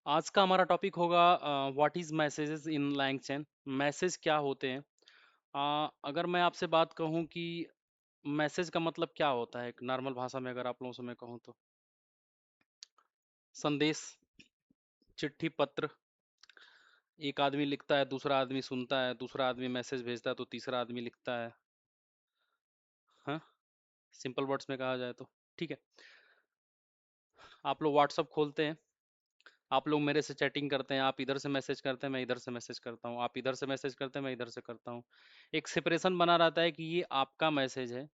आज का हमारा टॉपिक होगा what is messages in LangChain. Message क्या होते हैं? अगर मैं आपसे बात कहूं कि मैसेज का मतलब क्या होता है, एक नॉर्मल भाषा में अगर आप लोगों से मैं कहूं तो संदेश, चिट्ठी, पत्र। एक आदमी लिखता है, दूसरा आदमी सुनता है, दूसरा आदमी मैसेज भेजता है तो तीसरा आदमी लिखता है। हाँ, सिंपल वर्ड्स में कहा जाए तो ठीक है। आप लोग व्हाट्सअप खोलते हैं, आप लोग मेरे से चैटिंग करते हैं, आप इधर से मैसेज करते हैं, मैं इधर से मैसेज करता हूँ, आप इधर से मैसेज करते हैं, मैं इधर से करता हूँ। एक सेपरेशन बना रहता है कि ये आपका मैसेज है,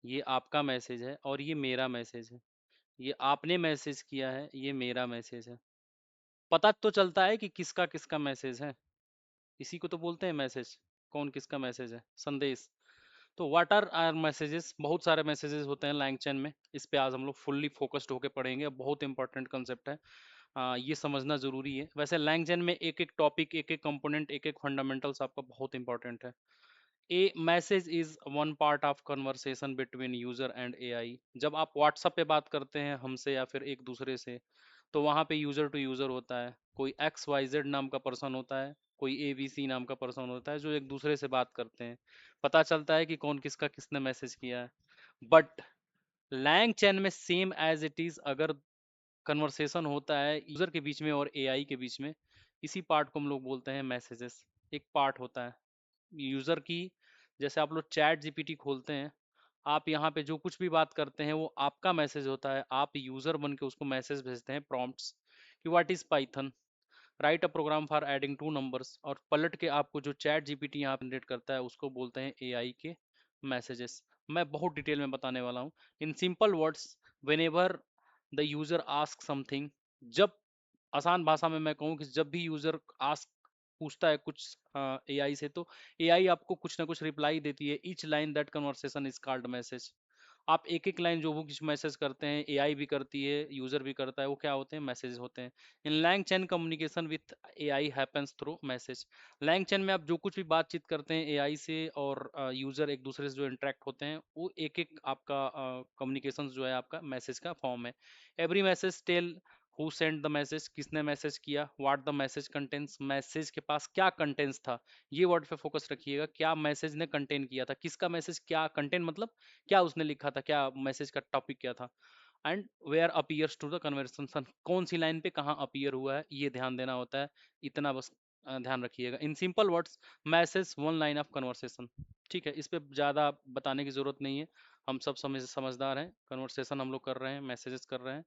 ये आपका मैसेज है और ये मेरा मैसेज है। ये आपने मैसेज किया है, ये मेरा मैसेज है। पता तो चलता है कि किसका किसका मैसेज है। इसी को तो बोलते हैं मैसेज। कौन किसका मैसेज है, संदेश। तो व्हाट आर आर मैसेजेस? बहुत सारे मैसेजेस होते हैं लैंग चैन में। इस पे आज हम लोग फुल्ली फोकस्ड होकर पढ़ेंगे। बहुत इंपॉर्टेंट कंसेप्ट है। ये समझना जरूरी है। वैसे लैंग चैन में एक एक टॉपिक, एक एक कंपोनेंट, एक एक फंडामेंटल्स आपका बहुत इंपॉर्टेंट है। A message is one part of conversation between user and AI. जब आप व्हाट्सएप पे बात करते हैं हमसे या फिर एक दूसरे से, तो वहाँ पे यूजर टू यूजर होता है। कोई एक्स वाई जेड नाम का पर्सन होता है, कोई ए बी सी नाम का पर्सन होता है, जो एक दूसरे से बात करते हैं। पता चलता है कि कौन किसका किसने मैसेज किया है। बट लैंग चैन में सेम एज इट इज, अगर कन्वर्सेशन होता है यूजर के बीच में और एआई के बीच में, इसी पार्ट को हम लोग बोलते हैं मैसेजेस। एक पार्ट होता है यूजर की। जैसे आप लोग चैट जीपीटी खोलते हैं, आप यहाँ पे जो कुछ भी बात करते हैं वो आपका मैसेज होता है। आप यूजर बन के उसको मैसेज भेजते हैं, प्रॉम्प्ट्स कि what is Python, write a program for adding two numbers, और पलट के आपको जो चैट जीपीटी यहाँ जनरेट करता है उसको बोलते हैं एआई के मैसेजेस। मैं बहुत डिटेल में बताने वाला हूँ। In simple words, when ever the user ask something, जब, आसान भाषा में मैं कहूँ कि जब भी यूजर आस्क, पूछता है कुछ एआई से, तो एआई आपको कुछ ना कुछ रिप्लाई देती है। Each line that conversation is called message. आप एक एक लाइन जो वो कुछ मैसेज करते हैं, एआई भी करती है, यूजर भी करता है, वो क्या होते हैं, मैसेज होते हैं। In LangChain communication with AI happens through message. LangChain में आप जो कुछ भी बातचीत करते हैं एआई से और यूजर एक दूसरे से जो इंटरेक्ट होते हैं, वो एक एक आपका कम्युनिकेशन जो है आपका मैसेज का फॉर्म है। Every message tell who send the message, किसने मैसेज किया, what the message contents, message के पास क्या कंटेंट्स था। ये वर्ड पे फोकस रखिएगा, क्या मैसेज ने कंटेन किया था, किसका मैसेज, क्या कंटेंट मतलब क्या उसने लिखा था, क्या मैसेज का टॉपिक क्या था। And where appears to the conversation, कौन सी लाइन पे कहाँ अपीयर हुआ है, ये ध्यान देना होता है। इतना बस ध्यान रखिएगा। In simple words, message one line of conversation. ठीक है, इस पे ज़्यादा बताने की ज़रूरत नहीं है। हम सब समझदार हैं, कन्वर्सेशन हम लोग कर रहे हैं, मैसेजेस कर रहे हैं।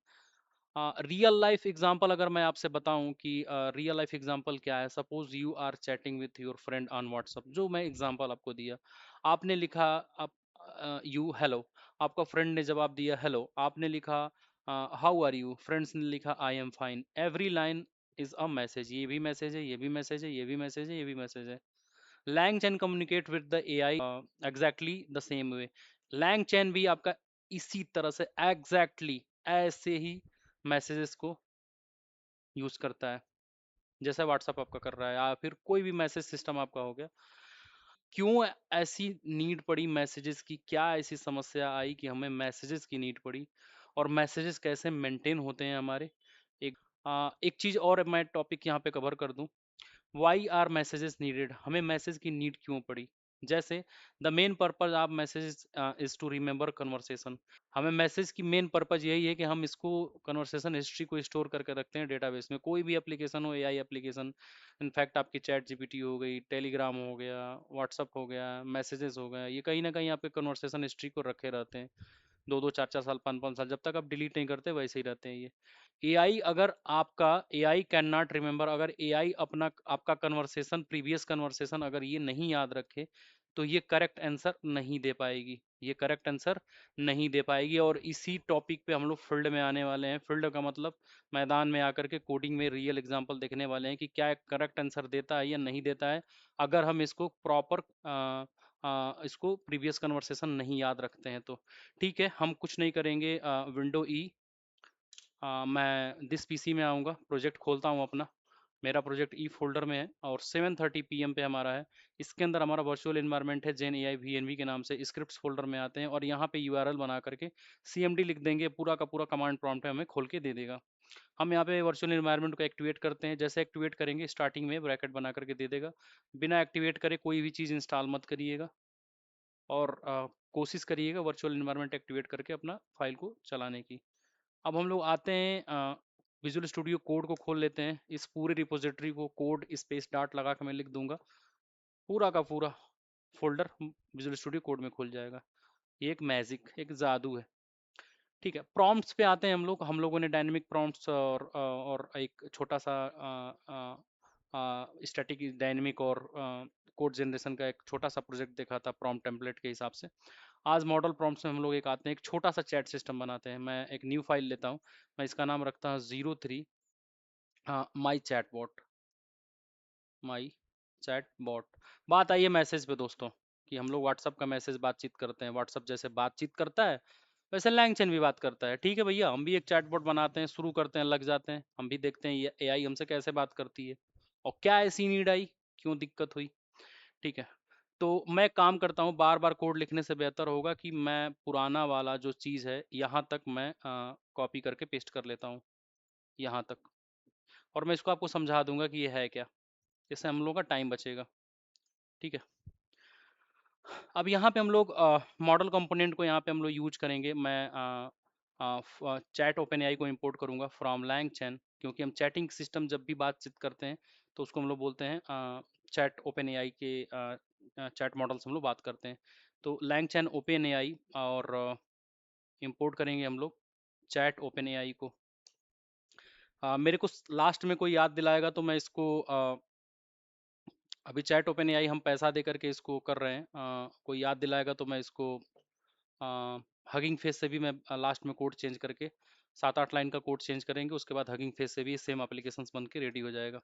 रियल लाइफ एग्जांपल अगर मैं आपसे बताऊं कि रियल लाइफ एग्जांपल क्या है, suppose you are chatting with your friend on WhatsApp, जो मैं एग्जांपल आपको दिया। आपने लिखा, आप यू हेलो, आपका फ्रेंड ने जवाब दिया हेलो। आपने लिखा हाउ आर यू, फ्रेंड्स ने लिखा I am fine. Every line is a message. ये भी मैसेज है, ये भी मैसेज है, ये भी मैसेज है, ये भी मैसेज है। LangChain communicate with the AI exactly the same way. LangChain भी आपका इसी तरह से एग्जैक्टली ऐसे ही मैसेजेस को यूज करता है, जैसे व्हाट्सएप आपका कर रहा है या फिर कोई भी मैसेज सिस्टम आपका हो गया। क्यों ऐसी नीड पड़ी मैसेजेस की, क्या ऐसी समस्या आई कि हमें मैसेजेस की नीड पड़ी, और मैसेजेस कैसे मेंटेन होते हैं हमारे। एक एक चीज और मैं टॉपिक यहाँ पे कवर कर दूं। वाई आर मैसेजेस नीडेड, हमें मैसेज की नीड क्यों पड़ी। जैसे the main purpose of message is to remember conversation. हमें मैसेज की मेन पर्पज यही है कि हम इसको, कन्वर्सेशन हिस्ट्री को स्टोर करके रखते हैं डेटाबेस में। कोई भी एप्लीकेशन हो, एआई एप्लीकेशन, इनफैक्ट आपकी चैट जीपीटी हो गई, टेलीग्राम हो गया, व्हाट्सअप हो गया, मैसेजेस हो गया, ये कहीं ना कहीं आपके कन्वर्सेशन हिस्ट्री को रखे रहते हैं। 2-2 4-4 साल, 5-5 साल, जब तक आप डिलीट नहीं करते वैसे ही रहते हैं ये। एआई, अगर आपका एआई कैन नॉट रिमेंबर, अगर एआई अपना आपका कन्वर्सेशन, प्रीवियस कन्वर्सेशन अगर ये नहीं याद रखे, तो ये करेक्ट आंसर नहीं दे पाएगी, ये करेक्ट आंसर नहीं दे पाएगी। और इसी टॉपिक पे हम लोग फील्ड में आने वाले हैं। फील्ड का मतलब मैदान में आकर के कोडिंग में रियल एग्जांपल देखने वाले हैं कि क्या करेक्ट आंसर देता है या नहीं देता है, अगर हम इसको प्रॉपर इसको प्रीवियस कन्वर्सेशन नहीं याद रखते हैं तो। ठीक है, हम कुछ नहीं करेंगे। विंडो ई, मैं दिस पीसी में आऊँगा, प्रोजेक्ट खोलता हूँ अपना। मेरा प्रोजेक्ट ई फोल्डर में है और 7:30 पीएम पे हमारा है। इसके अंदर हमारा वर्चुअल एनवायरनमेंट है, जेन एआई वीएनवी के नाम से। स्क्रिप्ट्स फोल्डर में आते हैं और यहाँ पे यूआरएल बना करके सीएमडी लिख देंगे, पूरा का पूरा कमांड प्रॉम्प्ट हमें खोल के दे देगा। हम यहाँ पे वर्चुअल इन्वायरमेंट को एक्टिवेट करते हैं। जैसे एक्टिवेट करेंगे, स्टार्टिंग में ब्रैकेट बना करके दे देगा, बिना एक्टिवेट करे कोई भी चीज़ इंस्टॉल मत करिएगा, और कोशिश करिएगा वर्चुअल इन्वायरमेंट एक्टिवेट करके अपना फाइल को चलाने की। अब हम लोग आते हैं विजुअल स्टूडियो कोड को खोल लेते हैं। इस पूरे रिपोजिटरी को कोड स्पेस डॉट लगा के मैं लिख दूंगा, पूरा का पूरा फोल्डर विजुअल स्टूडियो कोड में खुल जाएगा। ये एक मैजिक, एक जादू है। ठीक है, प्रॉम्प्ट्स पे आते हैं हम लोगों ने डायनेमिक प्रॉम्प्ट्स और एक छोटा सा स्टैटिक डायनेमिक और कोड जनरेशन का एक छोटा सा प्रोजेक्ट देखा था प्रॉम्प्ट टेम्पलेट के हिसाब से। आज मॉडल प्रॉम्प्ट्स में हम लोग एक आते हैं, एक छोटा सा चैट सिस्टम बनाते हैं। मैं एक न्यू फाइल लेता हूँ, मैं इसका नाम रखता हूँ 03 my chat bot, my chat bot. बात आई है मैसेज पे दोस्तों, कि हम लोग व्हाट्सअप का मैसेज बातचीत करते हैं, व्हाट्सअप जैसे बातचीत करता है वैसे लैंगचैन भी बात करता है। ठीक है भैया, हम भी एक चैटबॉट बनाते हैं, शुरू करते हैं, लग जाते हैं, हम भी देखते हैं ये एआई हमसे कैसे बात करती है और क्या ऐसी नीड आई, क्यों दिक्कत हुई। ठीक है, तो मैं काम करता हूँ, बार बार कोड लिखने से बेहतर होगा कि मैं पुराना वाला जो चीज़ है यहाँ तक मैं कॉपी करके पेस्ट कर लेता हूँ, यहाँ तक। और मैं इसको आपको समझा दूंगा कि ये है क्या, इससे हम लोग का टाइम बचेगा। ठीक है, अब यहाँ पे हम लोग मॉडल कंपोनेंट को यहाँ पे हम लोग यूज करेंगे। मैं चैट ओपन एआई को इंपोर्ट करूँगा फ्रॉम लैंगचैन, क्योंकि हम चैटिंग सिस्टम जब भी बातचीत करते हैं तो उसको हम लोग बोलते हैं चैट ओपन एआई के चैट मॉडल से हम लोग बात करते हैं। तो लैंगचैन ओपन एआई और इंपोर्ट करेंगे हम लोग चैट ओपन एआई को। मेरे को लास्ट में कोई याद दिलाएगा तो मैं इसको अभी चैट ओपन एआई हम पैसा दे करके इसको कर रहे हैं, कोई याद दिलाएगा तो मैं इसको हगिंग फेस से भी मैं लास्ट में कोड चेंज करके 7-8 लाइन का कोड चेंज करेंगे, उसके बाद हगिंग फेस से भी सेम एप्लीकेशंस बन के रेडी हो जाएगा।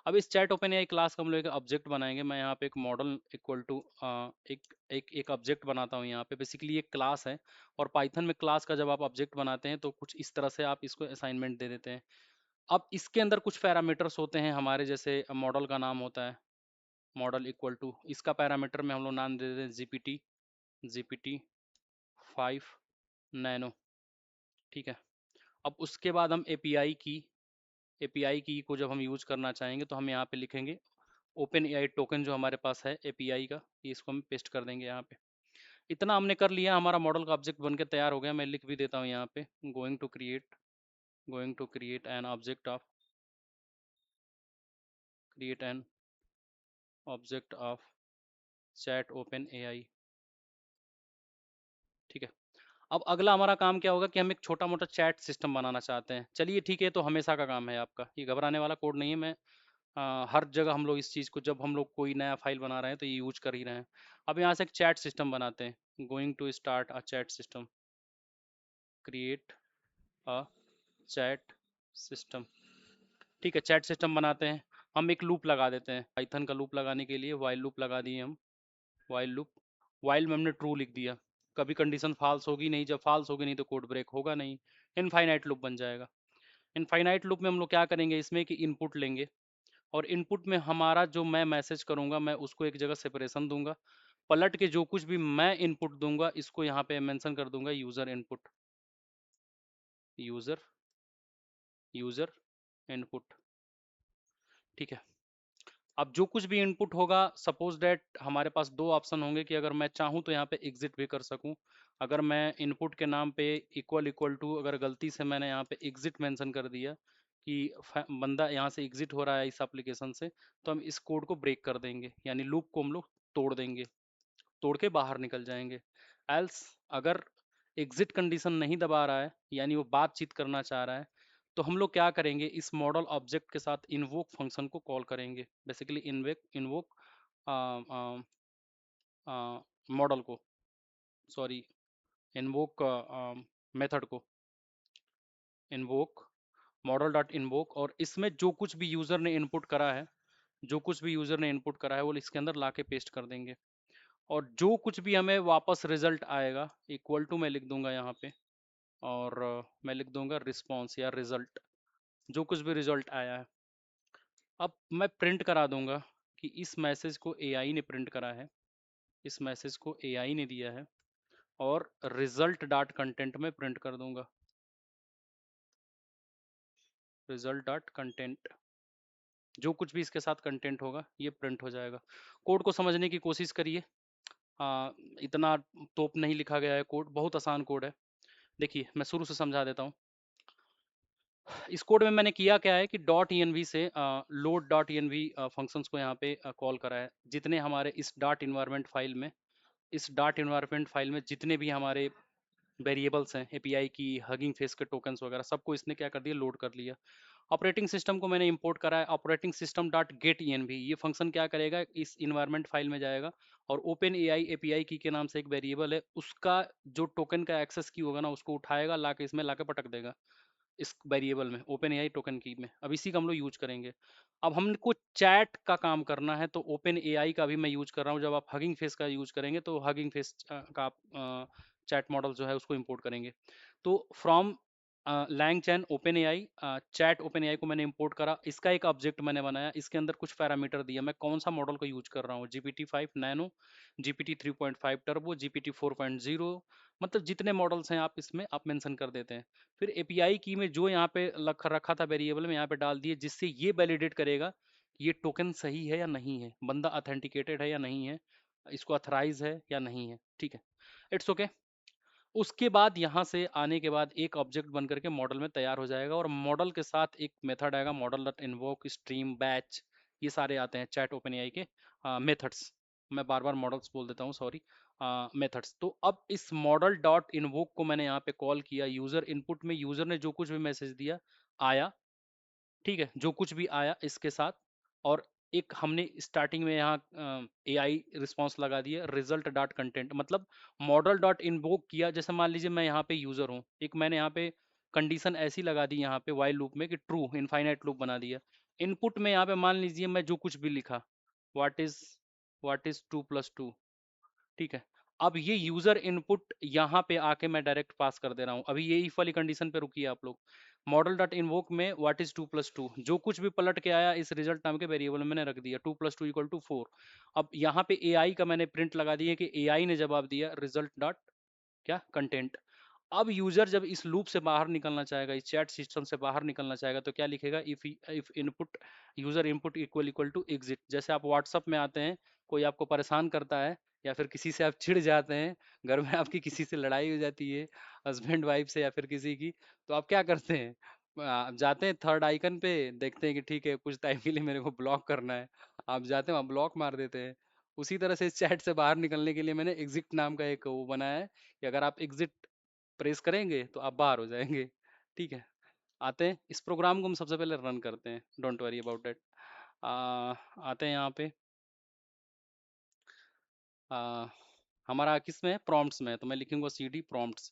अब इस चैट ओपन एआई क्लास का हम लोग एक ऑब्जेक्ट बनाएंगे। मैं यहाँ पे एक मॉडल इक्वल टू एक एक ऑब्जेक्ट बनाता हूँ। यहाँ पे बेसिकली एक क्लास है, और पाइथन में क्लास का जब आप ऑब्जेक्ट बनाते हैं तो कुछ इस तरह से आप इसको असाइनमेंट दे देते हैं। अब इसके अंदर कुछ पैरामीटर्स होते हैं हमारे, जैसे मॉडल का नाम होता है मॉडल इक्वल टू, इसका पैरामीटर में हम लोग नाम दे देते हैं जीपीटी 5 नैनो। ठीक है, अब उसके बाद हम एपीआई की को जब हम यूज करना चाहेंगे तो हम यहाँ पे लिखेंगे ओपन एआई टोकन जो हमारे पास है एपीआई का, ये इसको हम पेस्ट कर देंगे यहाँ पे। इतना हमने कर लिया, हमारा मॉडल का ऑब्जेक्ट बन के तैयार हो गया। मैं लिख भी देता हूँ यहाँ पे going to create an object of create an object of chat open AI. ठीक है, अब अगला हमारा काम क्या होगा कि हम एक छोटा मोटा चैट सिस्टम बनाना चाहते हैं। चलिए ठीक है, तो हमेशा का काम है आपका, ये घबराने वाला कोड नहीं है। मैं हर जगह हम लोग इस चीज़ को, जब हम लोग कोई नया फाइल बना रहे हैं तो ये यूज कर ही रहे हैं। अब यहाँ से एक चैट सिस्टम बनाते हैं, going to start a chat system, create a chat system. ठीक है, चैट सिस्टम बनाते हैं। हम एक लूप लगा देते हैं, पाइथन का लूप लगाने के लिए वाइल लूप लगा दिए हम। वाइल लूप, वाइल में हमने ट्रू लिख दिया, कभी कंडीशन फाल्स होगी नहीं, जब फाल्स होगी नहीं तो कोड ब्रेक होगा नहीं, इनफाइनाइट लूप बन जाएगा। इनफाइनाइट लूप में हम लोग क्या करेंगे इसमें कि इनपुट लेंगे, और इनपुट में हमारा जो मैं मैसेज करूंगा मैं उसको एक जगह सेपरेशन दूंगा, पलट के जो कुछ भी मैं इनपुट दूंगा इसको यहाँ पे मेंशन कर दूंगा user input, user user input. ठीक है, अब जो कुछ भी इनपुट होगा, सपोज दैट हमारे पास दो ऑप्शन होंगे कि अगर मैं चाहूँ तो यहाँ पे एग्जिट भी कर सकूँ। अगर मैं इनपुट के नाम पे इक्वल इक्वल टू, अगर गलती से मैंने यहाँ पे एग्जिट मेंशन कर दिया कि बंदा यहाँ से एग्जिट हो रहा है इस एप्लीकेशन से, तो हम इस कोड को ब्रेक कर देंगे, यानी लूप को हम लोग तोड़ देंगे, तोड़ के बाहर निकल जाएंगे। एल्स अगर एग्जिट कंडीशन नहीं दबा रहा है, यानी वो बातचीत करना चाह रहा है, तो हम लोग क्या करेंगे, इस मॉडल ऑब्जेक्ट के साथ इन्वोक फंक्शन को कॉल करेंगे। बेसिकली इन्वोक मॉडल को, सॉरी, इन्वोक मेथड को, इन्वोक मॉडल डॉट इन्वोक, और इसमें जो कुछ भी यूजर ने इनपुट करा है, जो कुछ भी यूजर ने इनपुट करा है वो इसके अंदर ला के पेस्ट कर देंगे। और जो कुछ भी हमें वापस रिजल्ट आएगा इक्वल टू मैं लिख दूंगा यहाँ पे, और मैं लिख दूंगा रिस्पॉन्स या रिजल्ट, जो कुछ भी रिजल्ट आया है। अब मैं प्रिंट करा दूंगा कि इस मैसेज को एआई ने प्रिंट करा है, इस मैसेज को एआई ने दिया है, और रिजल्ट डॉट कंटेंट में प्रिंट कर दूंगा। रिजल्ट डॉट कंटेंट, जो कुछ भी इसके साथ कंटेंट होगा ये प्रिंट हो जाएगा। कोड को समझने की कोशिश करिए। आ, इतना तोप नहीं लिखा गया है कोड, बहुत आसान कोड है। देखिए मैं शुरू से समझा देता हूँ। इस कोड में मैंने किया क्या है कि डॉट env से लोड डॉट env फंक्शंस को यहाँ पे कॉल करा है। जितने हमारे इस डॉट इन्वायरमेंट फाइल में, इस डॉट इन्वायरमेंट फाइल में जितने भी हमारे वेरिएबल्स हैं, एपीआई की, हगिंग फेस के टोकन्स वगैरह, सबको इसने क्या कर दिया, लोड कर लिया। ऑपरेटिंग सिस्टम को मैंने इंपोर्ट करा है। Operating system dot gate env, ये फंक्शन क्या करेगा, इस इन्वायरमेंट फाइल में जाएगा और ओपन एआई एपीआई की के नाम से एक वेरिएबल है, उसका जो टोकन का एक्सेस की होगा ना, उसको उठाएगा, लाके इसमें लाके पटक देगा इस वेरिएबल में, ओपन एआई टोकन की में। अब इसी का हम लोग यूज करेंगे। अब हमको चैट का काम करना है, तो ओपन एआई का भी मैं यूज कर रहा हूँ। जब आप हगिंग फेस का यूज करेंगे तो हगिंग फेस का आप चैट मॉडल जो है उसको इंपोर्ट करेंगे। तो from LangChain open AI chat open AI को मैंने इंपोर्ट करा। इसका एक ऑब्जेक्ट मैंने बनाया, इसके अंदर कुछ पैरामीटर दिया, मैं कौन सा मॉडल को यूज कर रहा हूँ, GPT-5 nano, GPT-3.5 turbo, GPT-4.0, मतलब जितने मॉडल्स हैं आप इसमें आप मेंशन कर देते हैं। फिर एपीआई की में जो यहाँ पे रखा था वेरिएबल में यहाँ पे डाल दिए, जिससे ये वैलिडेट करेगा कि ये टोकन सही है या नहीं है, बंदा ऑथेंटिकेटेड है या नहीं है, इसको अथराइज है या नहीं है। ठीक है, इट्स ओके। उसके बाद यहाँ से आने के बाद एक ऑब्जेक्ट बन करके मॉडल में तैयार हो जाएगा, और मॉडल के साथ एक मेथड आएगा, model dot invoke, stream, batch, ये सारे आते हैं चैट ओपन एआई के मेथड्स। मैं बार बार मॉडल्स बोल देता हूँ, सॉरी, मेथड्स। तो अब इस मॉडल डॉट इन्वोक को मैंने यहाँ पे कॉल किया। यूजर इनपुट में यूजर ने जो कुछ भी मैसेज दिया आया, ठीक है, जो कुछ भी आया इसके साथ। और एक हमने स्टार्टिंग में यहाँ एआई रिस्पॉन्स लगा दिया, रिजल्ट डॉट कंटेंट, मतलब मॉडल डॉट इन्वोक किया। जैसे मान लीजिए मैं यहाँ पे यूजर हूँ, एक मैंने यहाँ पे कंडीशन ऐसी लगा दी यहाँ पे वाइल लूप में कि ट्रू, इनफाइनाइट लूप बना दिया। इनपुट में यहाँ पे मान लीजिए मैं जो कुछ भी लिखा, व्हाट इज व्हाट इज 2 + 2, ठीक है। अब ये यूजर इनपुट यहाँ पे आके मैं डायरेक्ट पास कर दे रहा हूँ। अभी ये इफ वाली कंडीशन पे रुकिए आप लोग। मॉडल डॉट इन्वोक में व्हाट इज 2 + 2, जो कुछ भी पलट के आया इस रिजल्ट नाम के वेरिएबल में मैंने रख दिया, 2 + 2 = 4। अब यहाँ पे एआई का मैंने प्रिंट लगा दिया कि एआई ने जवाब दिया रिजल्ट डॉट क्या, कंटेंट। अब यूजर जब इस लूप से बाहर निकलना चाहेगा, इस चैट सिस्टम से बाहर निकलना चाहेगा, तो क्या लिखेगा, if input user input equal equal to exit. जैसे आप व्हाट्सअप में आते हैं, कोई आपको परेशान करता है, या फिर किसी से आप चिढ़ जाते हैं, घर में आपकी किसी से लड़ाई हो जाती है, हस्बैंड वाइफ से या फिर किसी की, तो आप क्या करते हैं, आप जाते हैं थर्ड आइकन पे, देखते हैं कि ठीक है कुछ टाइम के लिए मेरे को ब्लॉक करना है, आप जाते हैं वहाँ ब्लॉक मार देते हैं। उसी तरह से इस चैट से बाहर निकलने के लिए मैंने एग्जिट नाम का एक वो बनाया है, कि अगर आप एग्जिट प्रेस करेंगे तो आप बाहर हो जाएंगे। ठीक है, आते हैं इस प्रोग्राम को हम सबसे पहले रन करते हैं, डोंट वरी अबाउट दैट। आते हैं यहाँ पे, आ, हमारा किस में है, प्रॉम्प्ट्स में है, तो मैं लिखूंगा cd prompts।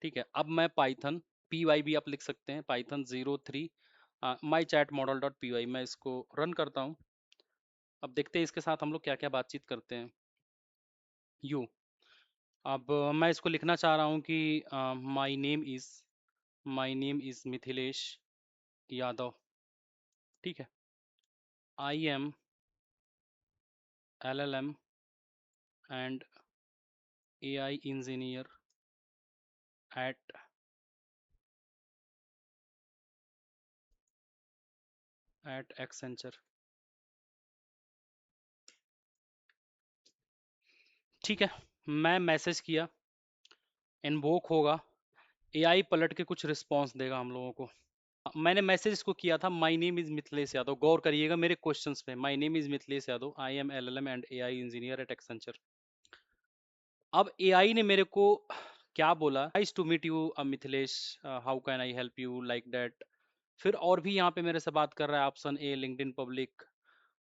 ठीक है, अब मैं पाइथन py भी आप लिख सकते हैं, Python 03 my chat model dot p y, मैं इसको रन करता हूँ। अब देखते हैं इसके साथ हम लोग क्या क्या बातचीत करते हैं। यू, अब मैं इसको लिखना चाह रहा हूँ कि my name is Mithilesh Yadav. ठीक है, आई am LLM and AI engineer at Accenture। ठीक है, मैं मैसेज किया, इन्वोक होगा, एआई पलट के कुछ रिस्पांस देगा हम लोगों को। मैंने मैसेज इसको किया था, my name is Mithilesh Yadav, गौर करिएगा मेरे क्वेश्चंस पे, my name is Mithilesh Yadav, I am LLM and AI engineer at Accenture. अब एआई ने मेरे को क्या बोला, nice to meet you Mithilesh, how can I help you, like that. फिर और भी यहाँ पे मेरे से बात कर रहा है, ऑप्शन ए लिंक्डइन पब्लिक,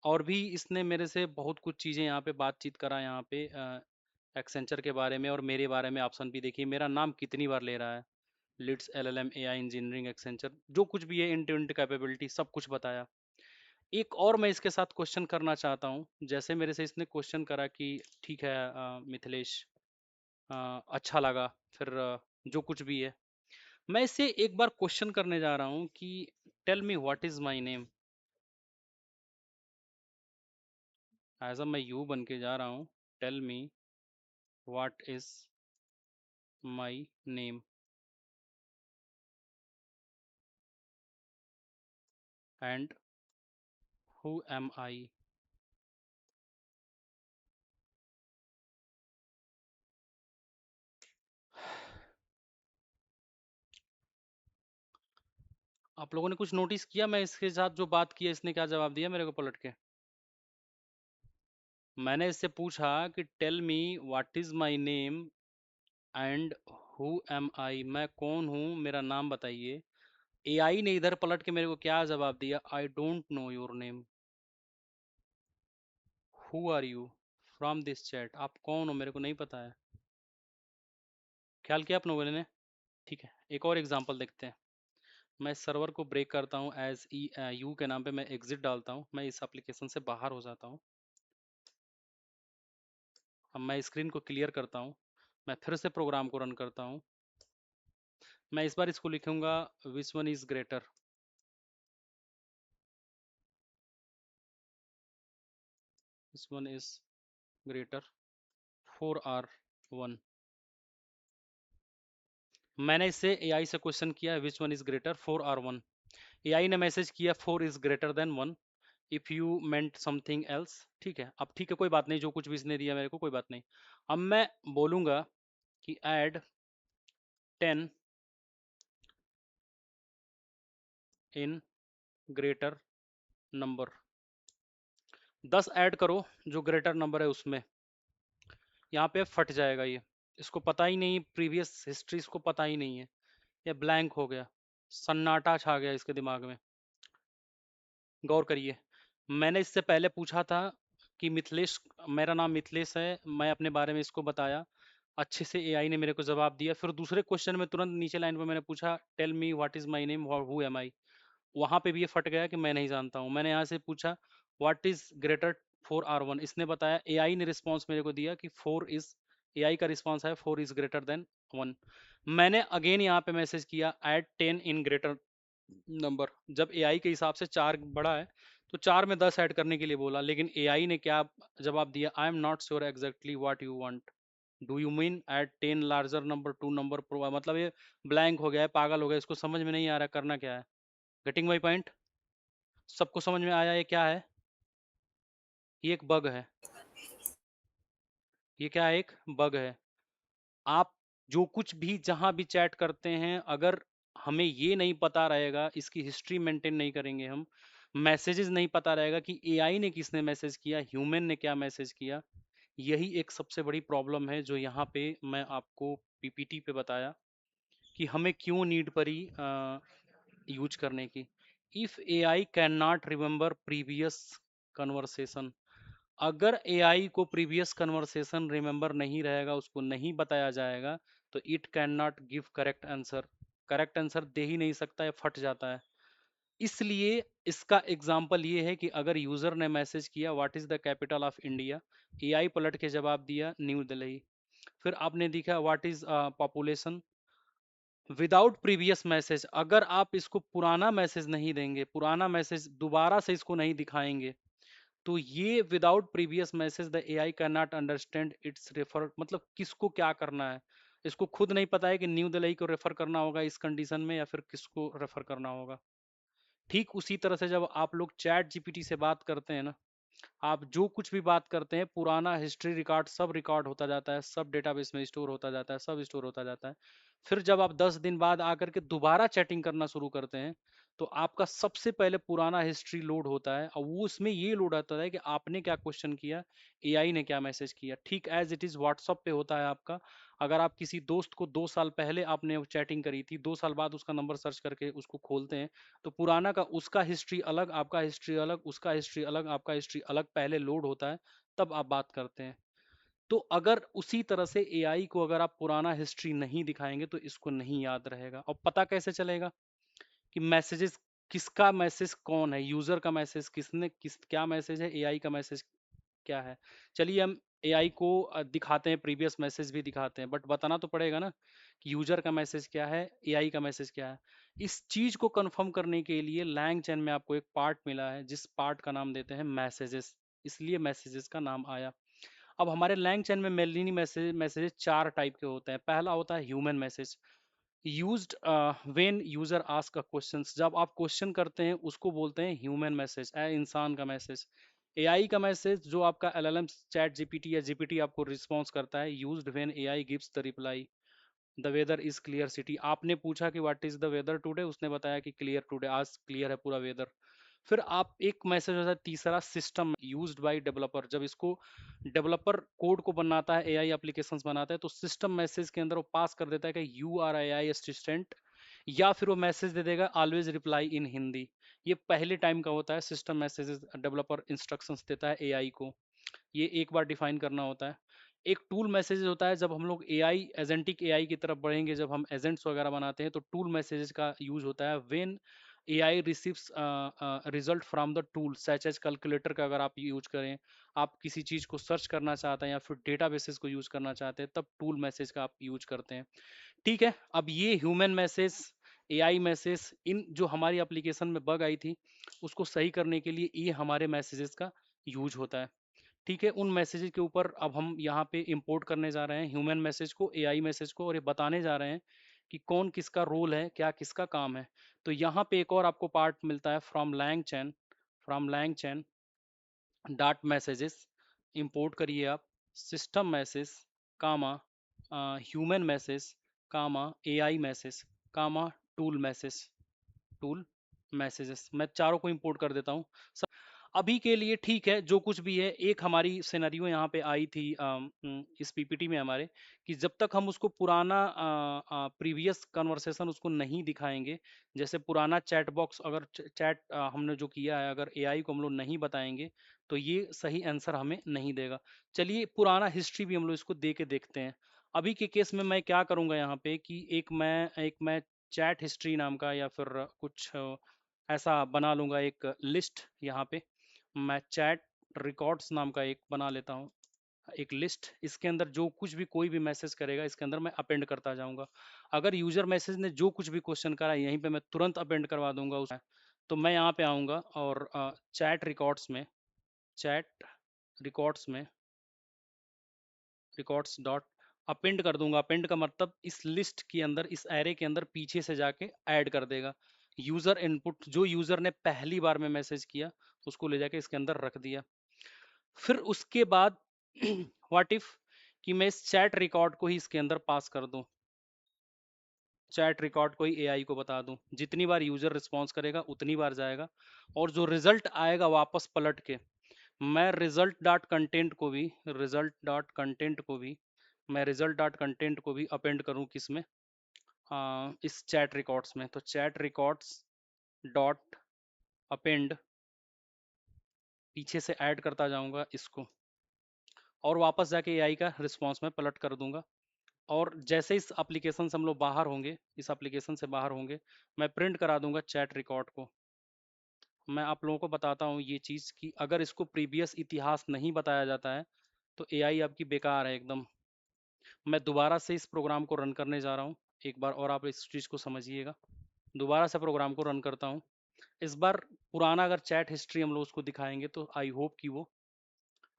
और भी इसने मेरे से बहुत कुछ चीज़ें यहाँ पे बातचीत करा यहाँ पे एक्सेंचर के बारे में और मेरे बारे में। ऑप्शन भी देखिए मेरा नाम कितनी बार ले रहा है, लिट्स LLM AI इंजीनियरिंग एक्सेंचर, जो कुछ भी है इंट इंट कैपेबिलिटी सब कुछ बताया। एक और मैं इसके साथ क्वेश्चन करना चाहता हूँ, जैसे मेरे से इसने क्वेश्चन करा कि ठीक है मिथिलेश, अच्छा लगा, फिर जो कुछ भी है, मैं इससे एक बार क्वेश्चन करने जा रहा हूँ कि tell me what is my name. As a मैं यू बन के जा रहा हूँ, tell me what is my name. And who am I. आप लोगों ने कुछ नोटिस किया मैं इसके साथ जो बात की है इसने क्या जवाब दिया मेरे को पलट के? मैंने इससे पूछा कि tell me what is my name and who am I, मैं कौन हूँ, मेरा नाम बताइए। एआई ने इधर पलट के मेरे को क्या जवाब दिया? I don't know your name, who are you from this chat, आप कौन हो मेरे को नहीं पता है। ख्याल किया आप लोगों ने? ठीक है, एक और एग्जांपल देखते हैं। मैं सर्वर को ब्रेक करता हूँ, एज ई यू के नाम पे मैं एग्जिट डालता हूँ, मैं इस एप्लीकेशन से बाहर हो जाता हूँ। अब मैं स्क्रीन को क्लियर करता हूँ, मैं फिर से प्रोग्राम को रन करता हूँ। मैं इस बार इसको लिखूंगा which one is greater, which one is greater 4R1। मैंने इससे एआई से क्वेश्चन किया which one is greater 4R1। AI ने मैसेज किया 4 is greater than 1 if you meant something else. ठीक है, अब ठीक है कोई बात नहीं, जो कुछ भी इसने दिया मेरे को कोई बात नहीं। अब मैं बोलूंगा कि add 10 in greater number, 10 add करो जो ग्रेटर नंबर है उसमें। यहाँ पे फट जाएगा ये, इसको पता ही नहीं, प्रीवियस हिस्ट्री इसको पता ही नहीं है, ये ब्लैंक हो गया, सन्नाटा छा गया इसके दिमाग में। गौर करिए, मैंने इससे पहले पूछा था कि मिथिलेश, मेरा नाम मिथिलेश है, मैं अपने बारे में इसको बताया, अच्छे से एआई ने मेरे को जवाब दिया। फिर दूसरे क्वेश्चन में तुरंत नीचे लाइन पे मैंने पूछा tell me what is my name who am I, वहां पे भी ये फट गया कि मैं नहीं जानता हूँ। मैंने यहाँ से पूछा व्हाट इज ग्रेटर 4R1, इसने बताया, एआई ने रिस्पॉन्स मेरे को दिया कि 4 इज, एआई का रिस्पॉन्स है 4 इज ग्रेटर देन 1। मैंने अगेन यहाँ पे मैसेज किया ऐड 10 इन ग्रेटर नंबर, जब एआई के हिसाब से 4 बड़ा है तो 4 में 10 ऐड करने के लिए बोला, लेकिन एआई ने क्या जवाब दिया? I am not sure exactly what you want, do you mean add 10 larger number 2 number, मतलब ये ब्लैंक हो गया है, पागल हो गया, इसको समझ में नहीं आ रहा करना क्या है। Getting my point? सबको समझ में आया ये क्या है? ये एक बग है, ये क्या है? एक बग है। आप जो कुछ भी जहां भी चैट करते हैं, अगर हमें ये नहीं पता रहेगा, इसकी हिस्ट्री मेंटेन नहीं करेंगे हम, मैसेजेस नहीं पता रहेगा कि एआई ने किसने मैसेज किया, ह्यूमन ने क्या मैसेज किया, यही एक सबसे बड़ी प्रॉब्लम है जो यहाँ पे मैं आपको पीपीटी पे बताया कि हमें क्यों नीड पड़ी यूज करने की। If AI can not remember previous conversation, अगर एआई को प्रीवियस कन्वर्सेशन रिमेम्बर नहीं रहेगा, उसको नहीं बताया जाएगा, तो it can not give correct answer, correct answer दे ही नहीं सकता है, फट जाता है। इसलिए इसका एग्जाम्पल ये है कि अगर यूजर ने मैसेज किया what is the capital of India, AI पलट के जवाब दिया न्यू दिल्ली। फिर आपने देखा what is population, without previous message, अगर आप इसको पुराना मैसेज नहीं देंगे, पुराना मैसेज दोबारा से इसको नहीं दिखाएंगे, तो ये without previous message the AI can not understand it's refer, मतलब किसको क्या करना है, इसको खुद नहीं पता है कि न्यू दिल्ली को रेफर करना होगा इस कंडीशन में या फिर किसको रेफर करना होगा। ठीक उसी तरह से जब आप लोग चैट जीपीटी से बात करते हैं ना, आप जो कुछ भी बात करते हैं, पुराना हिस्ट्री रिकॉर्ड सब रिकॉर्ड होता जाता है, सब डेटाबेस में स्टोर होता जाता है, सब स्टोर होता जाता है। फिर जब आप 10 दिन बाद आकर के दोबारा चैटिंग करना शुरू करते हैं, तो आपका सबसे पहले पुराना हिस्ट्री लोड होता है, और वो उसमें ये लोड आता है कि आपने क्या क्वेश्चन किया, एआई ने क्या मैसेज किया। ठीक एज इट इज व्हाट्सअप पे होता है आपका, अगर आप किसी दोस्त को 2 साल पहले आपने चैटिंग करी थी, 2 साल बाद उसका नंबर सर्च करके उसको खोलते हैं, तो पुराना का उसका हिस्ट्री अलग, आपका हिस्ट्री अलग, उसका हिस्ट्री अलग, आपका हिस्ट्री अलग पहले लोड होता है, तब आप बात करते हैं। तो अगर उसी तरह से एआई को अगर आप पुराना हिस्ट्री नहीं दिखाएंगे तो इसको नहीं याद रहेगा। और पता कैसे चलेगा कि मैसेजेस, किसका मैसेज कौन है, यूजर का मैसेज किसने, किस क्या मैसेज है, एआई का मैसेज क्या है। चलिए हम एआई को दिखाते हैं, प्रीवियस मैसेज भी दिखाते हैं, बट बताना तो पड़ेगा ना कि यूजर का मैसेज क्या है, एआई का मैसेज क्या है। इस चीज को कंफर्म करने के लिए लैंग चैन में आपको एक पार्ट मिला है, जिस पार्ट का नाम देते हैं मैसेजेस, इसलिए मैसेजेस का नाम आया। अब हमारे लैंग चैन में मेलिनी मैसेजेस 4 टाइप के होते हैं। पहला होता है human message, used when user ask a questions, जब आप क्वेश्चन करते हैं उसको बोलते हैं ह्यूमन मैसेज, इंसान का मैसेज। एआई का मैसेज जो आपका एलएलएम चैट जीपीटी या जीपीटी आपको रिस्पॉन्स करता है, used when AI gives the reply the weather is clear city. आपने पूछा कि what is the weather today, उसने बताया कि क्लियर टुडे, आज क्लियर है पूरा वेदर। फिर आप एक मैसेज होता है तीसरा, सिस्टम यूज्ड बाय डेवलपर, जब इसको डेवलपर कोड को बनाता है, एआई एप्लीकेशंस बनाता है, तो सिस्टम मैसेज के अंदर वो पास कर देता है कि यू आर एआई असिस्टेंट, या फिर वो मैसेज दे देगा ऑलवेज रिप्लाई इन हिंदी। ये पहले टाइम का होता है, सिस्टम मैसेजेस डेवलपर इंस्ट्रक्शंस देता है एआई को, ये एक बार डिफाइन करना होता है। एक टूल मैसेज होता है, जब हम लोग एआई एजेंटिक एआई की तरफ बढ़ेंगे, जब हम एजेंट्स वगैरह बनाते हैं, तो टूल मैसेजेस का यूज होता है when AI receives result from the tool such as calculator का अगर आप यूज करें, आप किसी चीज को सर्च करना चाहते हैं या फिर डेटाबेसेस को यूज करना चाहते हैं, तब टूल मैसेज का आप यूज करते हैं। ठीक है, अब ये ह्यूमन मैसेज, एआई मैसेज, इन जो हमारी एप्लीकेशन में बग आई थी उसको सही करने के लिए ये हमारे मैसेजेस का यूज होता है। ठीक है, उन मैसेजेस के ऊपर अब हम यहाँ पे इंपोर्ट करने जा रहे हैं ह्यूमन मैसेज को, एआई मैसेज को, और ये बताने जा रहे हैं कि कौन किसका रोल है, क्या किसका काम है। तो यहाँ पे एक और आपको पार्ट मिलता है, from LangChain dot messages, import करिए आप system message comma human message comma AI message comma tool message, tool messages, मैं चारों को इंपोर्ट कर देता हूँ अभी के लिए। ठीक है, जो कुछ भी है, एक हमारी सिनेरियो यहाँ पे आई थी इस पीपीटी में हमारे, कि जब तक हम उसको पुराना प्रीवियस कन्वर्सेशन उसको नहीं दिखाएंगे, जैसे पुराना चैट बॉक्स, अगर चैट हमने जो किया है, अगर एआई को हम लोग नहीं बताएंगे तो ये सही आंसर हमें नहीं देगा। चलिए पुराना हिस्ट्री भी हम लोग इसको दे के देखते हैं। अभी के केस में मैं क्या करूँगा यहाँ पे कि एक मैं चैट हिस्ट्री नाम का या फिर कुछ ऐसा बना लूंगा एक लिस्ट। यहाँ पे मैं चैट रिकॉर्ड्स नाम का एक बना लेता हूँ, एक लिस्ट। इसके अंदर जो कुछ भी कोई भी मैसेज करेगा इसके अंदर मैं अपेंड करता जाऊंगा। अगर यूजर मैसेज ने जो कुछ भी क्वेश्चन करा यहीं पे मैं तुरंत अपेंड करवा दूंगा उस। तो मैं यहाँ पे आऊंगा और चैट रिकॉर्ड्स में रिकॉर्ड्स डॉट अपेंड कर दूंगा। अपेंड का मतलब इस लिस्ट के अंदर, इस एरे के अंदर पीछे से जाके ऐड कर देगा। यूजर इनपुट, जो यूजर ने पहली बार में मैसेज किया उसको ले जाके इसके अंदर रख दिया। फिर उसके बाद व्हाट इफ कि मैं इस चैट रिकॉर्ड को ही इसके अंदर पास कर दूं, चैट रिकॉर्ड को ही एआई को बता दूं, जितनी बार यूजर रिस्पॉन्स करेगा उतनी बार जाएगा, और जो रिजल्ट आएगा वापस पलट के, मैं रिजल्ट डॉट कंटेंट को भी अपेंड करूं किसमें, इस चैट रिकॉर्ड्स में। तो चैट रिकॉर्ड्स डॉट अपेंड, पीछे से ऐड करता जाऊंगा इसको, और वापस जाके एआई का रिस्पॉन्स में पलट कर दूंगा। और जैसे इस एप्लीकेशन से हम लोग बाहर होंगे, इस एप्लीकेशन से बाहर होंगे, मैं प्रिंट करा दूंगा चैट रिकॉर्ड को। मैं आप लोगों को बताता हूँ ये चीज़ कि अगर इसको प्रीवियस इतिहास नहीं बताया जाता है तो एआई आपकी बेकार है एकदम। मैं दोबारा से इस प्रोग्राम को रन करने जा रहा हूँ एक बार, और आप इस चीज़ को समझिएगा। दोबारा से प्रोग्राम को रन करता हूँ। इस बार पुराना अगर चैट हिस्ट्री हम लोग उसको दिखाएंगे तो आई होप कि वो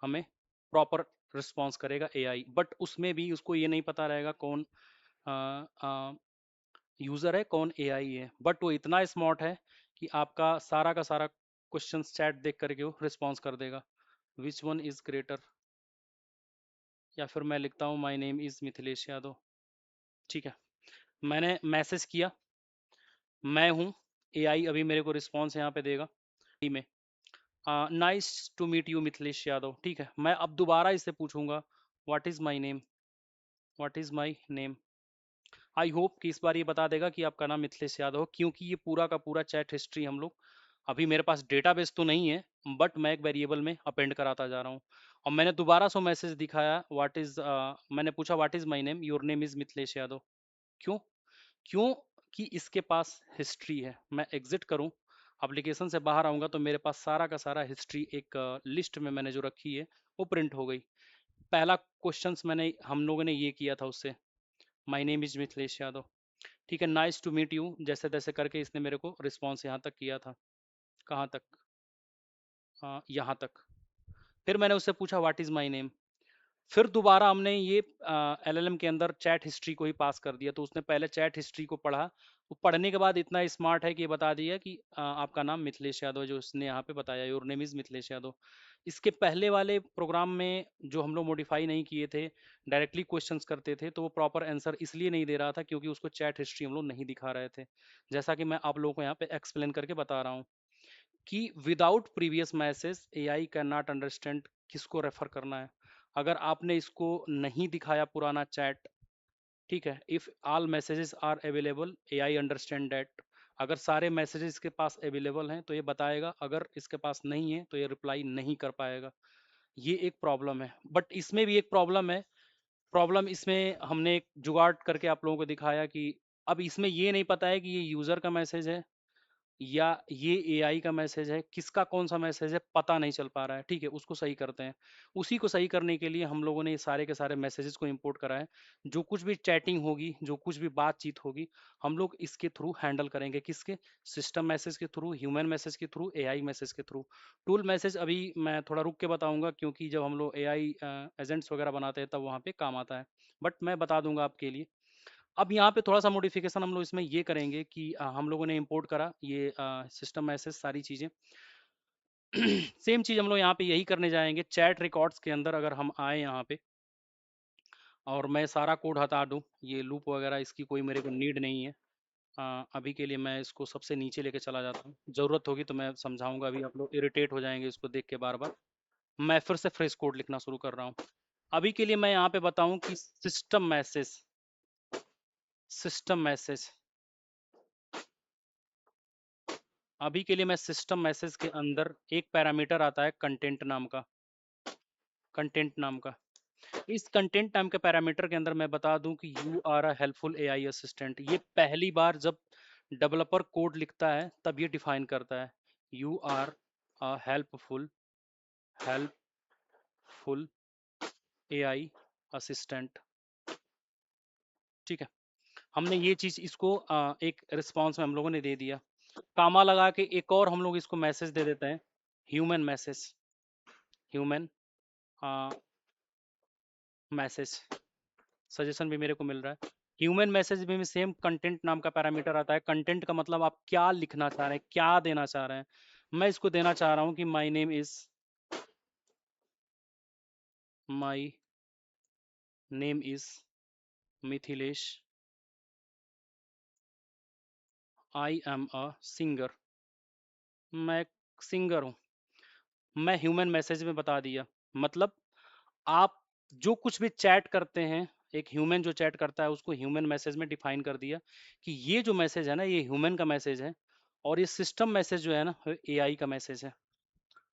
हमें प्रॉपर रिस्पॉन्स करेगा एआई। बट उसमें भी उसको ये नहीं पता रहेगा कौन यूजर है कौन एआई है। बट वो इतना स्मार्ट है कि आपका सारा का सारा क्वेश्चन चैट देख करके वो रिस्पॉन्स कर देगा। विच वन इज ग्रेटर, या फिर मैं लिखता हूँ माई नेम इज मिथिलेश यादव। ठीक है, मैंने मैसेज किया, मैं हूँ, एआई अभी मेरे को रिस्पॉन्स यहाँ पे देगा में, nice to meet you Mithilesh Yadav. ठीक है, मैं अब दोबारा इससे पूछूंगा what is my name, what is my name. I hope कि इस बार ये बता देगा कि आपका नाम मिथिलेश यादव हो, क्योंकि ये पूरा का पूरा चैट हिस्ट्री हम लोग, अभी मेरे पास डेटाबेस तो नहीं है बट मैं एक वेरिएबल में अपेंड कराता जा रहा हूँ। और मैंने दोबारा से मैसेज दिखाया व्हाट इज, मैंने पूछा what is my name, your name is Mithilesh Yadav. क्यों? क्यों कि इसके पास हिस्ट्री है। मैं एग्जिट करूं, एप्लीकेशन से बाहर आऊंगा तो मेरे पास सारा का सारा हिस्ट्री एक लिस्ट में मैंने जो रखी है वो प्रिंट हो गई। पहला क्वेश्चंस मैंने हम लोगों ने ये किया था उससे, my name is Mithilesh Yadav. ठीक है, नाइस टू मीट यू जैसे तैसे करके इसने मेरे को रिस्पॉन्स यहाँ तक किया था। कहाँ तक? हाँ, यहाँ तक। फिर मैंने उससे पूछा व्हाट इज माय नेम, फिर दोबारा हमने ये एलएलएम के अंदर चैट हिस्ट्री को ही पास कर दिया, तो उसने पहले चैट हिस्ट्री को पढ़ा। वो पढ़ने के बाद इतना स्मार्ट है कि ये बता दिया कि आपका नाम मिथिलेश यादव है, जो उसने यहाँ पे बताया, your name is Mithilesh Yadav. इसके पहले वाले प्रोग्राम में जो हम लोग मॉडिफाई नहीं किए थे, डायरेक्टली क्वेश्चंस करते थे, तो वो प्रॉपर आंसर इसलिए नहीं दे रहा था क्योंकि उसको चैट हिस्ट्री हम लोग नहीं दिखा रहे थे, जैसा कि मैं आप लोगों को यहाँ पे एक्सप्लेन करके बता रहा हूँ कि without previous message AI can not understand किसको रेफर करना है। अगर आपने इसको नहीं दिखाया पुराना चैट, ठीक है, if all messages are available AI understand that. अगर सारे मैसेजेस इसके पास अवेलेबल हैं तो ये बताएगा, अगर इसके पास नहीं है तो ये रिप्लाई नहीं कर पाएगा। ये एक प्रॉब्लम है, बट इसमें भी एक प्रॉब्लम है। प्रॉब्लम इसमें हमने एक जुगाड़ करके आप लोगों को दिखाया कि अब इसमें ये नहीं पता है कि ये यूजर का मैसेज है या ये एआई का मैसेज है, किसका कौन सा मैसेज है पता नहीं चल पा रहा है। ठीक है, उसको सही करते हैं। उसी को सही करने के लिए हम लोगों ने ये सारे के सारे मैसेजेस को इंपोर्ट करा है। जो कुछ भी चैटिंग होगी, जो कुछ भी बातचीत होगी, हम लोग इसके थ्रू हैंडल करेंगे। किसके? सिस्टम मैसेज के थ्रू, ह्यूमन मैसेज के थ्रू, एआई मैसेज के थ्रू। टूल मैसेज अभी मैं थोड़ा रुक के बताऊंगा, क्योंकि जब हम लोग एआई एजेंट्स वगैरह बनाते हैं तब वहाँ पे काम आता है, बट मैं बता दूंगा आपके लिए। अब यहाँ पे थोड़ा सा मॉडिफिकेशन हम लोग इसमें ये करेंगे कि हम लोगों ने इंपोर्ट करा ये सिस्टम मैसेज सारी चीज़ें। सेम चीज़ हम लोग यहाँ पे यही करने जाएंगे। चैट रिकॉर्ड्स के अंदर अगर हम आए यहाँ पे और मैं सारा कोड हटा दूँ, ये लूप वगैरह इसकी कोई मेरे को नीड नहीं है। अभी के लिए मैं इसको सबसे नीचे लेके चला जाता हूँ, ज़रूरत होगी तो मैं समझाऊंगा। अभी आप लोग इरिटेट हो जाएंगे इसको देख के बार बार। मैं फिर से फ्रेश कोड लिखना शुरू कर रहा हूँ। अभी के लिए मैं यहाँ पे बताऊँ कि सिस्टम मैसेज अभी के लिए मैं सिस्टम मैसेज के अंदर एक पैरामीटर आता है कंटेंट नाम का। इस कंटेंट नाम के पैरामीटर के अंदर मैं बता दूं कि you are a helpful AI assistant. ये पहली बार जब डेवलपर कोड लिखता है तब ये डिफाइन करता है, you are a helpful AI assistant. ठीक है, हमने ये चीज इसको एक रिस्पॉन्स में हम लोगों ने दे दिया। कामा लगा के एक और हम लोग इसको मैसेज दे देते हैं, human message. Human message suggestion भी मेरे को मिल रहा है। ह्यूमन मैसेज में भी सेम कंटेंट नाम का पैरामीटर आता है। कंटेंट का मतलब आप क्या लिखना चाह रहे हैं, क्या देना चाह रहे हैं। मैं इसको देना चाह रहा हूँ कि माई name is Mithilesh, I am a singer. मैं सिंगर हूँ। मैं ह्यूमन मैसेज में बता दिया, मतलब आप जो कुछ भी चैट करते हैं, एक ह्यूमन जो चैट करता है उसको ह्यूमन मैसेज में डिफाइन कर दिया कि ये जो मैसेज है ना, ये ह्यूमन का मैसेज है, और ये सिस्टम मैसेज जो है ना, एआई का मैसेज है,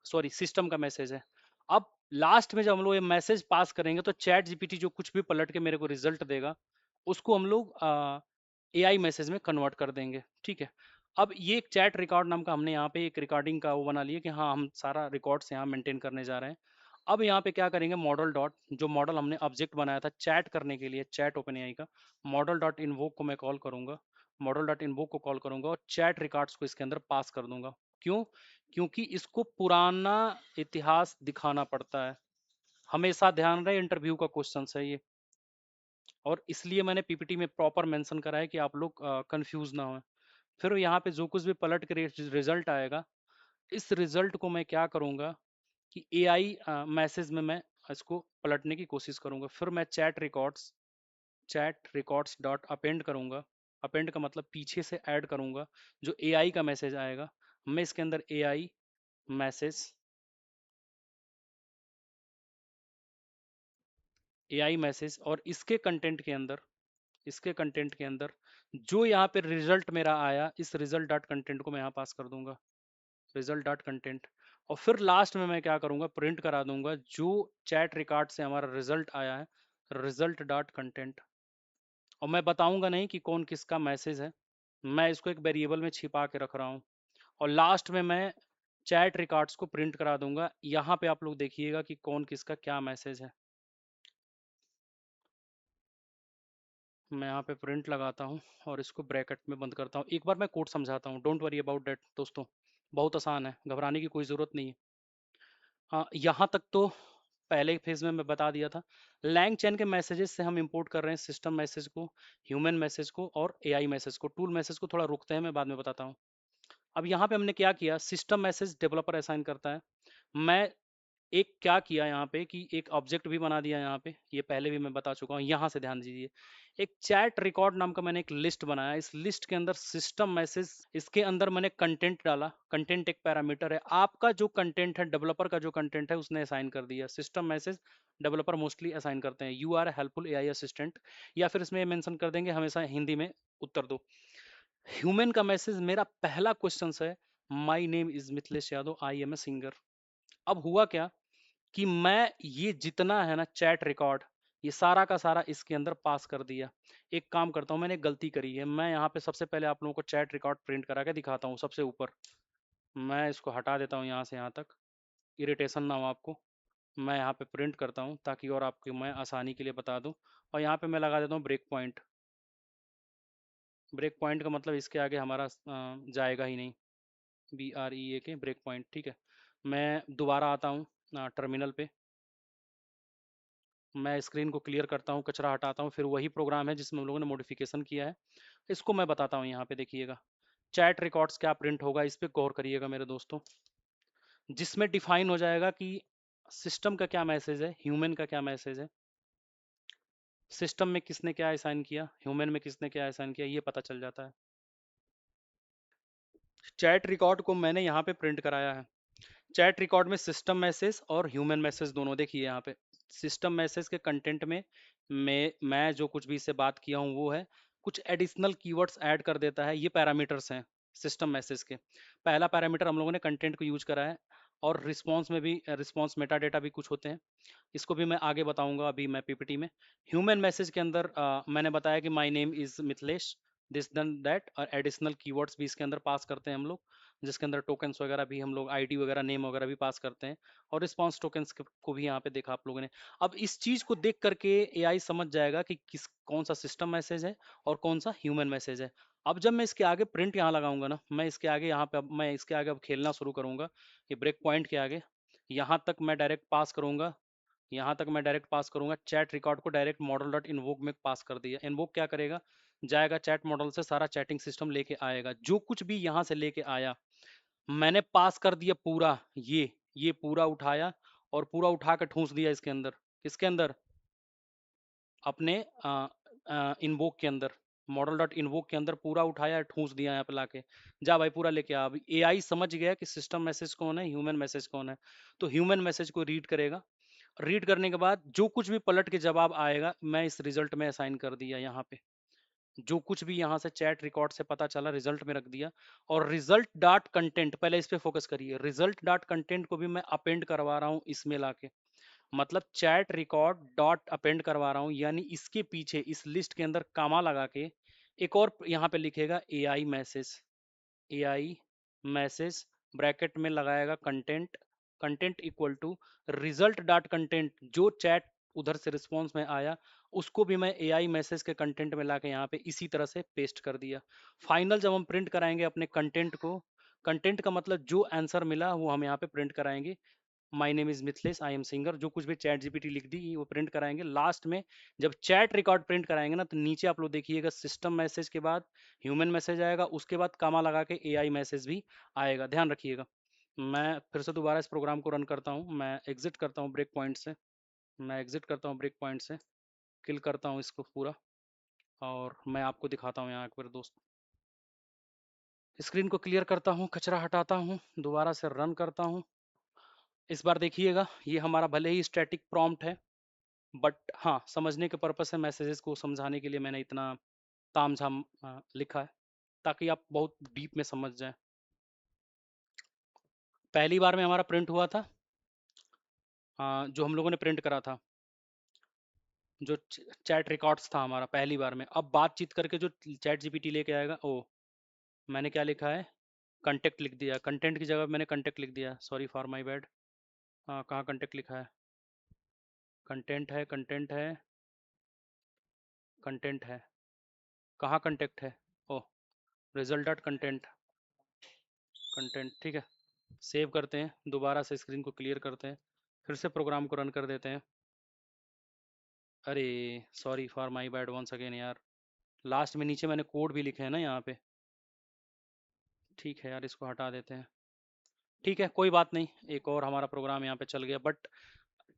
सॉरी सिस्टम का मैसेज है। अब लास्ट में जब हम लोग ये मैसेज पास करेंगे तो चैट जीपीटी जो कुछ भी पलट के मेरे को रिजल्ट देगा, उसको हम लोग एआई मैसेज में कन्वर्ट कर देंगे। ठीक है, अब ये एक चैट रिकॉर्ड नाम का हमने यहाँ पे एक रिकॉर्डिंग का वो बना लिया कि हाँ हम सारा रिकॉर्ड्स यहाँ मेंटेन करने जा रहे हैं। अब यहाँ पे क्या करेंगे, मॉडल डॉट, जो मॉडल हमने ऑब्जेक्ट बनाया था चैट करने के लिए, चैट ओपन एआई का, मॉडल डॉट इन्वोक को मैं कॉल करूंगा। मॉडल डॉट इन्वोक को कॉल करूंगा और चैट रिकॉर्ड्स को इसके अंदर पास कर दूंगा। क्यों? क्योंकि इसको पुराना इतिहास दिखाना पड़ता है। हमेशा ध्यान रहे, इंटरव्यू का क्वेश्चन है ये, और इसलिए मैंने पीपीटी में प्रॉपर मेंशन करा है कि आप लोग कंफ्यूज ना हो। फिर यहाँ पे जो कुछ भी पलट के रिजल्ट आएगा, इस रिजल्ट को मैं क्या करूँगा कि एआई मैसेज में मैं इसको पलटने की कोशिश करूँगा। फिर मैं चैट रिकॉर्ड्स डॉट अपेंड करूँगा। अपेंड का मतलब पीछे से ऐड करूँगा जो एआई का मैसेज आएगा। मैं इसके अंदर एआई मैसेज और इसके कंटेंट के अंदर जो यहाँ पे रिजल्ट मेरा आया, इस रिजल्ट डॉट कंटेंट को मैं यहाँ पास कर दूंगा, रिजल्ट डॉट कंटेंट। और फिर लास्ट में मैं क्या करूँगा, प्रिंट करा दूंगा जो चैट रिकॉर्ड से हमारा रिजल्ट आया है, रिजल्ट डॉट कंटेंट। और मैं बताऊंगा नहीं कि कौन किसका मैसेज है, मैं इसको एक वेरिएबल में छिपा के रख रहा हूँ। और लास्ट में मैं चैट रिकॉर्ड्स को प्रिंट करा दूंगा। यहाँ पे आप लोग देखिएगा कि कौन किसका क्या मैसेज है। मैं यहाँ पे प्रिंट लगाता हूँ और इसको ब्रैकेट में बंद करता हूँ। एक बार मैं कोड समझाता हूँ, डोंट वरी अबाउट दैट दोस्तों, बहुत आसान है, घबराने की कोई ज़रूरत नहीं है। हाँ, यहाँ तक तो पहले फेज में मैं बता दिया था। लैंग चेन के मैसेजेस से हम इंपोर्ट कर रहे हैं सिस्टम मैसेज को, ह्यूमन मैसेज को और एआई मैसेज को। टूल मैसेज को थोड़ा रुकते हैं, मैं बाद में बताता हूँ। अब यहाँ पे हमने क्या किया, सिस्टम मैसेज डेवलपर असाइन करता है। मैं एक क्या किया यहाँ पे कि एक ऑब्जेक्ट भी बना दिया यहाँ पे, ये पहले भी मैं बता चुका हूँ। यहाँ से ध्यान दीजिए, एक चैट रिकॉर्ड नाम का मैंने एक लिस्ट बनाया। इस लिस्ट के अंदर सिस्टम मैसेज, इसके अंदर मैंने कंटेंट डाला। कंटेंट एक पैरामीटर है, आपका जो कंटेंट है, डेवलपर का जो कंटेंट है उसने असाइन कर दिया। System message developer mostly assign करते हैं, you are helpful AI assistant, या फिर इसमें मेंशन कर देंगे हमेशा हिंदी में उत्तर दो। ह्यूमन का मैसेज, मेरा पहला क्वेश्चन है, my name is Mithilesh Yadav, I am a singer. अब हुआ क्या कि मैं ये जितना है ना चैट रिकॉर्ड, ये सारा का सारा इसके अंदर पास कर दिया। एक काम करता हूँ, मैंने एक गलती करी है। मैं यहाँ पे सबसे पहले आप लोगों को चैट रिकॉर्ड प्रिंट करा के दिखाता हूँ सबसे ऊपर। मैं इसको हटा देता हूँ यहाँ से यहाँ तक, इरिटेशन ना हो आपको। मैं यहाँ पे प्रिंट करता हूँ ताकि और आपको मैं आसानी के लिए बता दूँ। और यहाँ पे मैं लगा देता हूँ ब्रेक पॉइंट। ब्रेक पॉइंट का मतलब इसके आगे हमारा जाएगा ही नहीं, BREA के ब्रेक पॉइंट, ठीक है। मैं दोबारा आता हूँ टर्मिनल पे, मैं स्क्रीन को क्लियर करता हूँ, कचरा हटाता हूँ, फिर वही प्रोग्राम है जिसमें हम लोगों ने मॉडिफिकेशन किया है, इसको मैं बताता हूँ। यहाँ पे देखिएगा चैट रिकॉर्ड्स क्या प्रिंट होगा, इस पे गौर करिएगा मेरे दोस्तों। जिसमें डिफाइन हो जाएगा कि सिस्टम का क्या मैसेज है, ह्यूमन का क्या मैसेज है, सिस्टम में किसने क्या असाइन किया, ह्यूमन में किसने क्या असाइन किया, ये पता चल जाता है। चैट रिकॉर्ड को मैंने यहाँ पे प्रिंट कराया है। चैट रिकॉर्ड में सिस्टम मैसेज और ह्यूमन मैसेज दोनों देखिए यहाँ पे। सिस्टम मैसेज के कंटेंट में मैं जो कुछ भी इससे बात किया हूँ वो है, कुछ एडिशनल कीवर्ड्स ऐड कर देता है, ये पैरामीटर्स हैं सिस्टम मैसेज के। पहला पैरामीटर हम लोगों ने कंटेंट को यूज करा है, और रिस्पॉन्स में भी रिस्पॉन्स मेटा डेटा भी कुछ होते हैं, इसको भी मैं आगे बताऊंगा अभी मैं पीपीटी में। ह्यूमन मैसेज के अंदर मैंने बताया कि my name is Mithilesh, this then that, और एडिशनल कीवर्ड्स भी इसके अंदर पास करते हैं हम लोग, जिसके अंदर टोकन्स वगैरह भी हम लोग, आईडी वगैरह, नेम वगैरह भी पास करते हैं। और रिस्पॉन्स टोकन्स को भी यहाँ पे देखा आप लोगों ने। अब इस चीज को देख करके एआई समझ जाएगा कि किस कौन सा सिस्टम मैसेज है और कौन सा ह्यूमन मैसेज है। अब जब मैं इसके आगे प्रिंट यहाँ लगाऊंगा ना, मैं इसके आगे यहाँ पे अब मैं इसके आगे अब खेलना शुरू करूंगा, ये ब्रेक पॉइंट के आगे यहाँ तक मैं डायरेक्ट पास करूंगा, यहाँ तक मैं डायरेक्ट पास करूंगा। चैट रिकॉर्ड को डायरेक्ट मॉडल डॉट इन्वोक में पास कर दिया। इन्वोक क्या करेगा, जाएगा चैट मॉडल से, सारा चैटिंग सिस्टम लेके आएगा, जो कुछ भी यहाँ से लेके आया मैंने पास कर दिया पूरा। ये पूरा उठाया और पूरा उठा के ठूस दिया इसके अंदर, किसके अंदर, अपने इन्वोक के अंदर, मॉडल डॉट इन्वोक के अंदर पूरा उठाया ठूस दिया यहाँ पे लाके। जा भाई पूरा लेके आ। अभी एआई समझ गया कि सिस्टम मैसेज कौन है, ह्यूमन मैसेज कौन है, तो ह्यूमन मैसेज को रीड करेगा। रीड करने के बाद जो कुछ भी पलट के जवाब आएगा, मैं इस रिजल्ट में असाइन कर दिया यहाँ पे। जो कुछ भी यहाँ से चैट रिकॉर्ड से पता चला रिजल्ट में रख दिया। और रिजल्ट डॉट कंटेंट, पहले इस पे फोकस करिए, रिजल्ट डॉट कंटेंट को भी मैं अपेंड करवा रहा हूँ इसमें लाके। मतलब चैट रिकॉर्ड डॉट अपेंड करवा रहा हूँ, यानी इसके पीछे इस लिस्ट के अंदर कामा लगा के एक और यहाँ पे लिखेगा AI message. AI message bracket में लगाएगा content, content equal to result dot content, जो चैट उधर से रिस्पॉन्स में आया उसको भी मैं एआई मैसेज के कंटेंट में लाके यहाँ पे इसी तरह से पेस्ट कर दिया। फाइनल जब हम प्रिंट कराएंगे अपने कंटेंट को, कंटेंट का मतलब जो आंसर मिला वो हम यहाँ पे प्रिंट कराएंगे। My name is Mithlesh, I am singer, जो कुछ भी चैट जीपीटी लिख दी वो प्रिंट कराएंगे। लास्ट में जब चैट रिकॉर्ड प्रिंट कराएंगे ना, तो नीचे आप लोग देखिएगा सिस्टम मैसेज के बाद ह्यूमन मैसेज आएगा, उसके बाद कामा लगा के एआई मैसेज भी आएगा, ध्यान रखिएगा। मैं फिर से दोबारा इस प्रोग्राम को रन करता हूँ, मैं एग्जिट करता हूँ ब्रेक पॉइंट से, मैं एग्जिट करता हूँ ब्रेक पॉइंट से, किल करता हूँ इसको पूरा, और मैं आपको दिखाता हूँ यहाँ एक बार दोस्त। स्क्रीन को क्लियर करता हूँ, कचरा हटाता हूँ, दोबारा से रन करता हूँ। इस बार देखिएगा ये हमारा भले ही स्टैटिक प्रॉम्प्ट है, बट हाँ समझने के पर्पज से, मैसेजेस को समझाने के लिए मैंने इतना ताम झाम लिखा है, ताकि आप बहुत डीप में समझ जाएं। पहली बार में हमारा प्रिंट हुआ था जो हम लोगों ने प्रिंट करा था, जो चैट रिकॉर्ड्स था हमारा पहली बार में। अब बातचीत करके जो चैट जीपीटी लेके आएगा, ओ मैंने क्या लिखा है, कंटेक्ट लिख दिया, कंटेंट की जगह मैंने कंटेक्ट लिख दिया, सॉरी फॉर माय बैड। कहाँ कंटेक्ट लिखा है, कंटेंट है, कंटेंट है, कंटेंट है, कहाँ कंटेक्ट है, ओ रिजल्ट डॉट कंटेंट, कंटेंट, ठीक है। सेव करते हैं, दोबारा से स्क्रीन को क्लियर करते हैं, फिर से प्रोग्राम को रन कर देते हैं। अरे sorry for my bad once again यार, लास्ट में नीचे मैंने कोड भी लिखे हैं ना यहाँ पे। ठीक है यार, इसको हटा देते हैं। ठीक है, कोई बात नहीं, एक और हमारा प्रोग्राम यहाँ पे चल गया। बट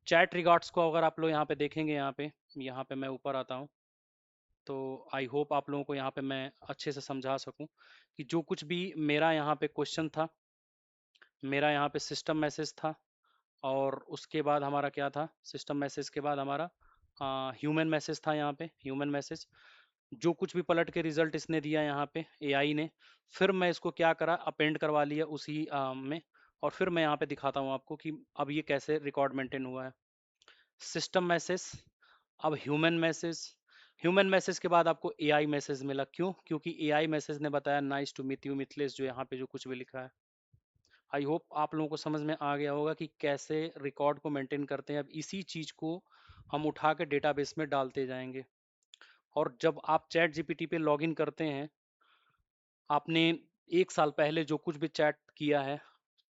चैट रिकॉर्ड्स को अगर आप लोग यहाँ पे देखेंगे, यहाँ पे मैं ऊपर आता हूँ, तो आई होप आप लोगों को यहाँ पे मैं अच्छे से समझा सकूँ कि जो कुछ भी मेरा यहाँ पे क्वेश्चन था, मेरा यहाँ पे सिस्टम मैसेज था, और उसके बाद हमारा क्या था, सिस्टम मैसेज के बाद हमारा ह्यूमन मैसेज था। यहाँ पे ह्यूमन मैसेज, जो कुछ भी पलट के रिजल्ट इसने दिया यहाँ पे एआई ने, फिर मैं इसको क्या करा, अपेंड करवा लिया उसी में, और फिर मैं यहाँ पे दिखाता हूँ आपको कि अब ये कैसे रिकॉर्ड मेंटेन हुआ है। सिस्टम मैसेज, अब ह्यूमन मैसेज, ह्यूमन मैसेज के बाद आपको एआई मैसेज मिला। क्यों? क्योंकि एआई मैसेज ने बताया nice to meet you Mithilesh, जो यहाँ पे जो कुछ भी लिखा है। आई होप आप लोगों को समझ में आ गया होगा कि कैसे रिकॉर्ड को मेंटेन करते हैं। अब इसी चीज को हम उठा के डेटाबेस में डालते जाएंगे। और जब आप चैट जीपीटी पे लॉगिन करते हैं, आपने 1 साल पहले जो कुछ भी चैट किया है,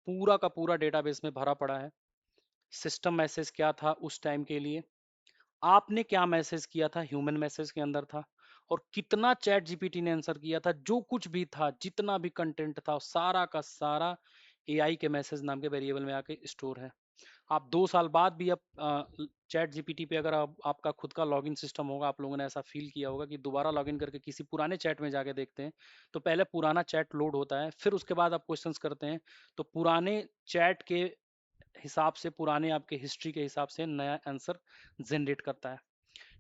पूरा का पूरा डेटाबेस में भरा पड़ा है। सिस्टम मैसेज क्या था उस टाइम के लिए, आपने क्या मैसेज किया था ह्यूमन मैसेज के अंदर था, और कितना चैट जीपीटी ने आंसर किया था, जो कुछ भी था, जितना भी कंटेंट था, सारा का सारा एआई के मैसेज नाम के वेरिएबल में आके स्टोर है। आप 2 साल बाद भी अब चैट जीपीटी पे अगर आपका खुद का लॉगिन सिस्टम होगा, आप लोगों ने ऐसा फील किया होगा कि दोबारा लॉगिन करके किसी पुराने चैट में जाके देखते हैं, तो पहले पुराना चैट लोड होता है, फिर उसके बाद आप क्वेश्चंस करते हैं, तो पुराने चैट के हिसाब से, पुराने आपके हिस्ट्री के हिसाब से नया आंसर जनरेट करता है।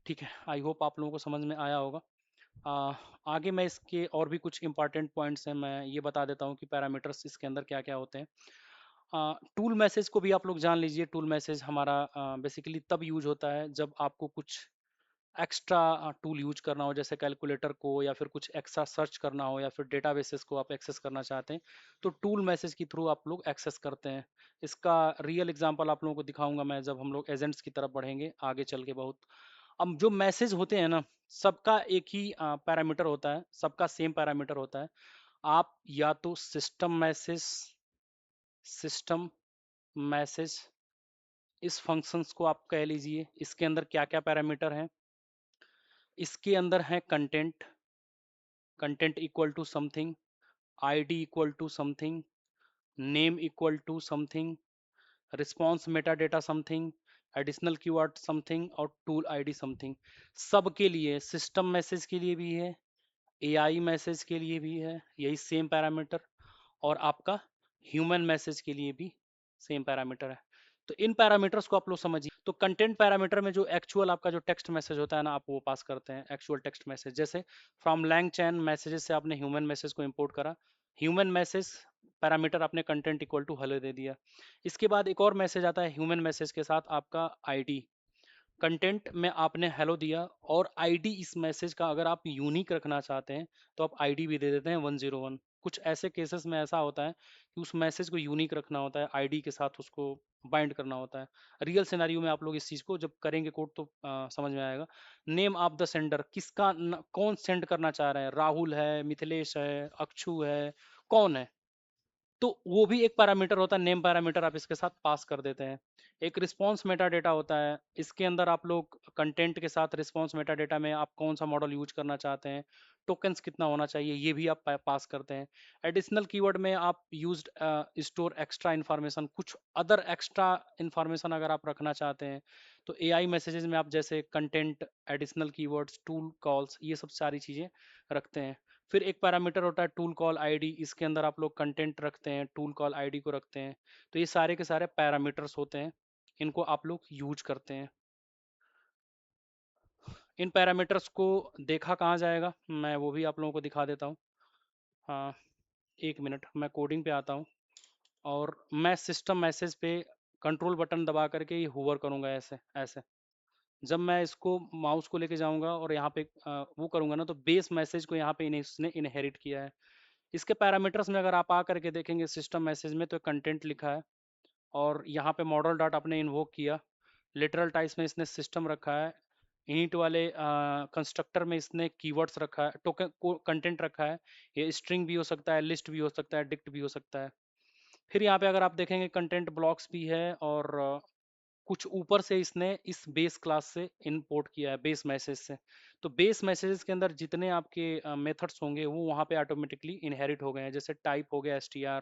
ठीक है, आई होप आप लोगों को समझ में आया होगा। आ, आगे मैं इसके और भी कुछ इंपॉर्टेंट पॉइंट्स हैं, मैं ये बता देता हूँ कि पैरामीटर्स इसके अंदर क्या क्या होते हैं। टूल मैसेज को भी आप लोग जान लीजिए। टूल मैसेज हमारा बेसिकली तब यूज होता है जब आपको कुछ एक्स्ट्रा टूल यूज करना हो, जैसे कैलकुलेटर को, या फिर कुछ एक्स्ट्रा सर्च करना हो, या फिर डेटाबेसेस को आप एक्सेस करना चाहते हैं, तो टूल मैसेज के थ्रू आप लोग एक्सेस करते हैं। इसका रियल एग्जांपल आप लोगों को दिखाऊंगा मैं, जब हम लोग एजेंट्स की तरफ बढ़ेंगे आगे चल के बहुत। अब जो मैसेज होते हैं ना, सबका एक ही पैरामीटर होता है, सबका सेम पैरामीटर होता है। आप या तो सिस्टम मैसेज इस फंक्शंस को आप कह लीजिए। इसके अंदर क्या क्या पैरामीटर हैं, इसके अंदर है content, content equal to something, ID equal to something, name equal to something, response metadata something, additional keyword something, और टूल आईडी समथिंग। सबके लिए, सिस्टम मैसेज के लिए भी है, एआई मैसेज के लिए भी है यही सेम पैरामीटर, और आपका ह्यूमन मैसेज के लिए भी सेम पैरामीटर है। तो इन पैरामीटर्स को आप लोग समझिए। तो कंटेंट पैरामीटर में जो एक्चुअल आपका जो टेक्स्ट मैसेज होता है ना, आप वो पास करते हैं, एक्चुअल टेक्स्ट मैसेज। जैसे फ्रॉम लैंग चैन मैसेजेस से आपने ह्यूमन मैसेज को इंपोर्ट करा, ह्यूमन मैसेज पैरामीटर आपने कंटेंट इक्वल टू हेलो दे दिया। इसके बाद एक और मैसेज आता है ह्यूमन मैसेज के साथ, आपका आईडी। कंटेंट में आपने हेलो दिया, और आईडी इस मैसेज का अगर आप यूनिक रखना चाहते हैं, तो आप आईडी भी दे देते हैं 101। कुछ ऐसे केसेस में ऐसा होता है कि उस मैसेज को यूनिक रखना होता है, आईडी के साथ उसको बाइंड करना होता है। रियल सिनेरियो में आप लोग इस चीज़ को जब करेंगे कोड, तो समझ में आएगा। नेम ऑफ द सेंडर, किसका कौन सेंड करना चाह रहे हैं, राहुल है, मिथिलेश है, अक्षु है, कौन है, तो वो भी एक पैरामीटर होता है, नेम पैरामीटर आप इसके साथ पास कर देते हैं। एक रिस्पॉन्स मेटा डेटा होता है, इसके अंदर आप लोग कंटेंट के साथ रिस्पॉन्स मेटा डेटा में आप कौन सा मॉडल यूज करना चाहते हैं, टोकन्स कितना होना चाहिए, ये भी आप पास करते हैं। एडिशनल कीवर्ड में आप यूज्ड स्टोर एक्स्ट्रा इन्फॉर्मेशन, कुछ अदर एक्स्ट्रा इन्फॉर्मेशन अगर आप रखना चाहते हैं, तो एआई मैसेजेस में आप जैसे content, additional keywords, tool calls, ये सब सारी चीज़ें रखते हैं। फिर एक पैरामीटर होता है टूल कॉल आईडी, इसके अंदर आप लोग कंटेंट रखते हैं, टूल कॉल आईडी को रखते हैं। तो ये सारे के सारे पैरामीटर्स होते हैं, इनको आप लोग यूज करते हैं। इन पैरामीटर्स को देखा कहाँ जाएगा, मैं वो भी आप लोगों को दिखा देता हूँ। हाँ, 1 मिनट, मैं कोडिंग पे आता हूँ, और मैं सिस्टम मैसेज पे कंट्रोल बटन दबा करके ये होवर करूँगा, ऐसे ऐसे। जब मैं इसको माउस को लेके जाऊंगा और यहाँ पे वो करूंगा ना, तो बेस मैसेज को यहाँ पे इसने इनहेरिट किया है। इसके पैरामीटर्स में अगर आप आ करके देखेंगे सिस्टम मैसेज में, तो कंटेंट लिखा है, और यहाँ पे मॉडल डॉट आपने इन्वोक किया, लिटरल टाइप्स में इसने सिस्टम रखा है, इनिट वाले कंस्ट्रक्टर में इसने कीवर्ड्स रखा है, टोकन कंटेंट रखा है। ये स्ट्रिंग भी हो सकता है, लिस्ट भी हो सकता है, डिक्ट भी हो सकता है। फिर यहाँ पे अगर आप देखेंगे कंटेंट ब्लॉक्स भी है, और कुछ ऊपर से इसने इस बेस क्लास से इंपोर्ट किया है, बेस मैसेज से। तो बेस मैसेजेस के अंदर जितने आपके मेथड्स होंगे वो वहाँ पे ऑटोमेटिकली इनहेरिट हो गए हैं। जैसे टाइप हो गया str,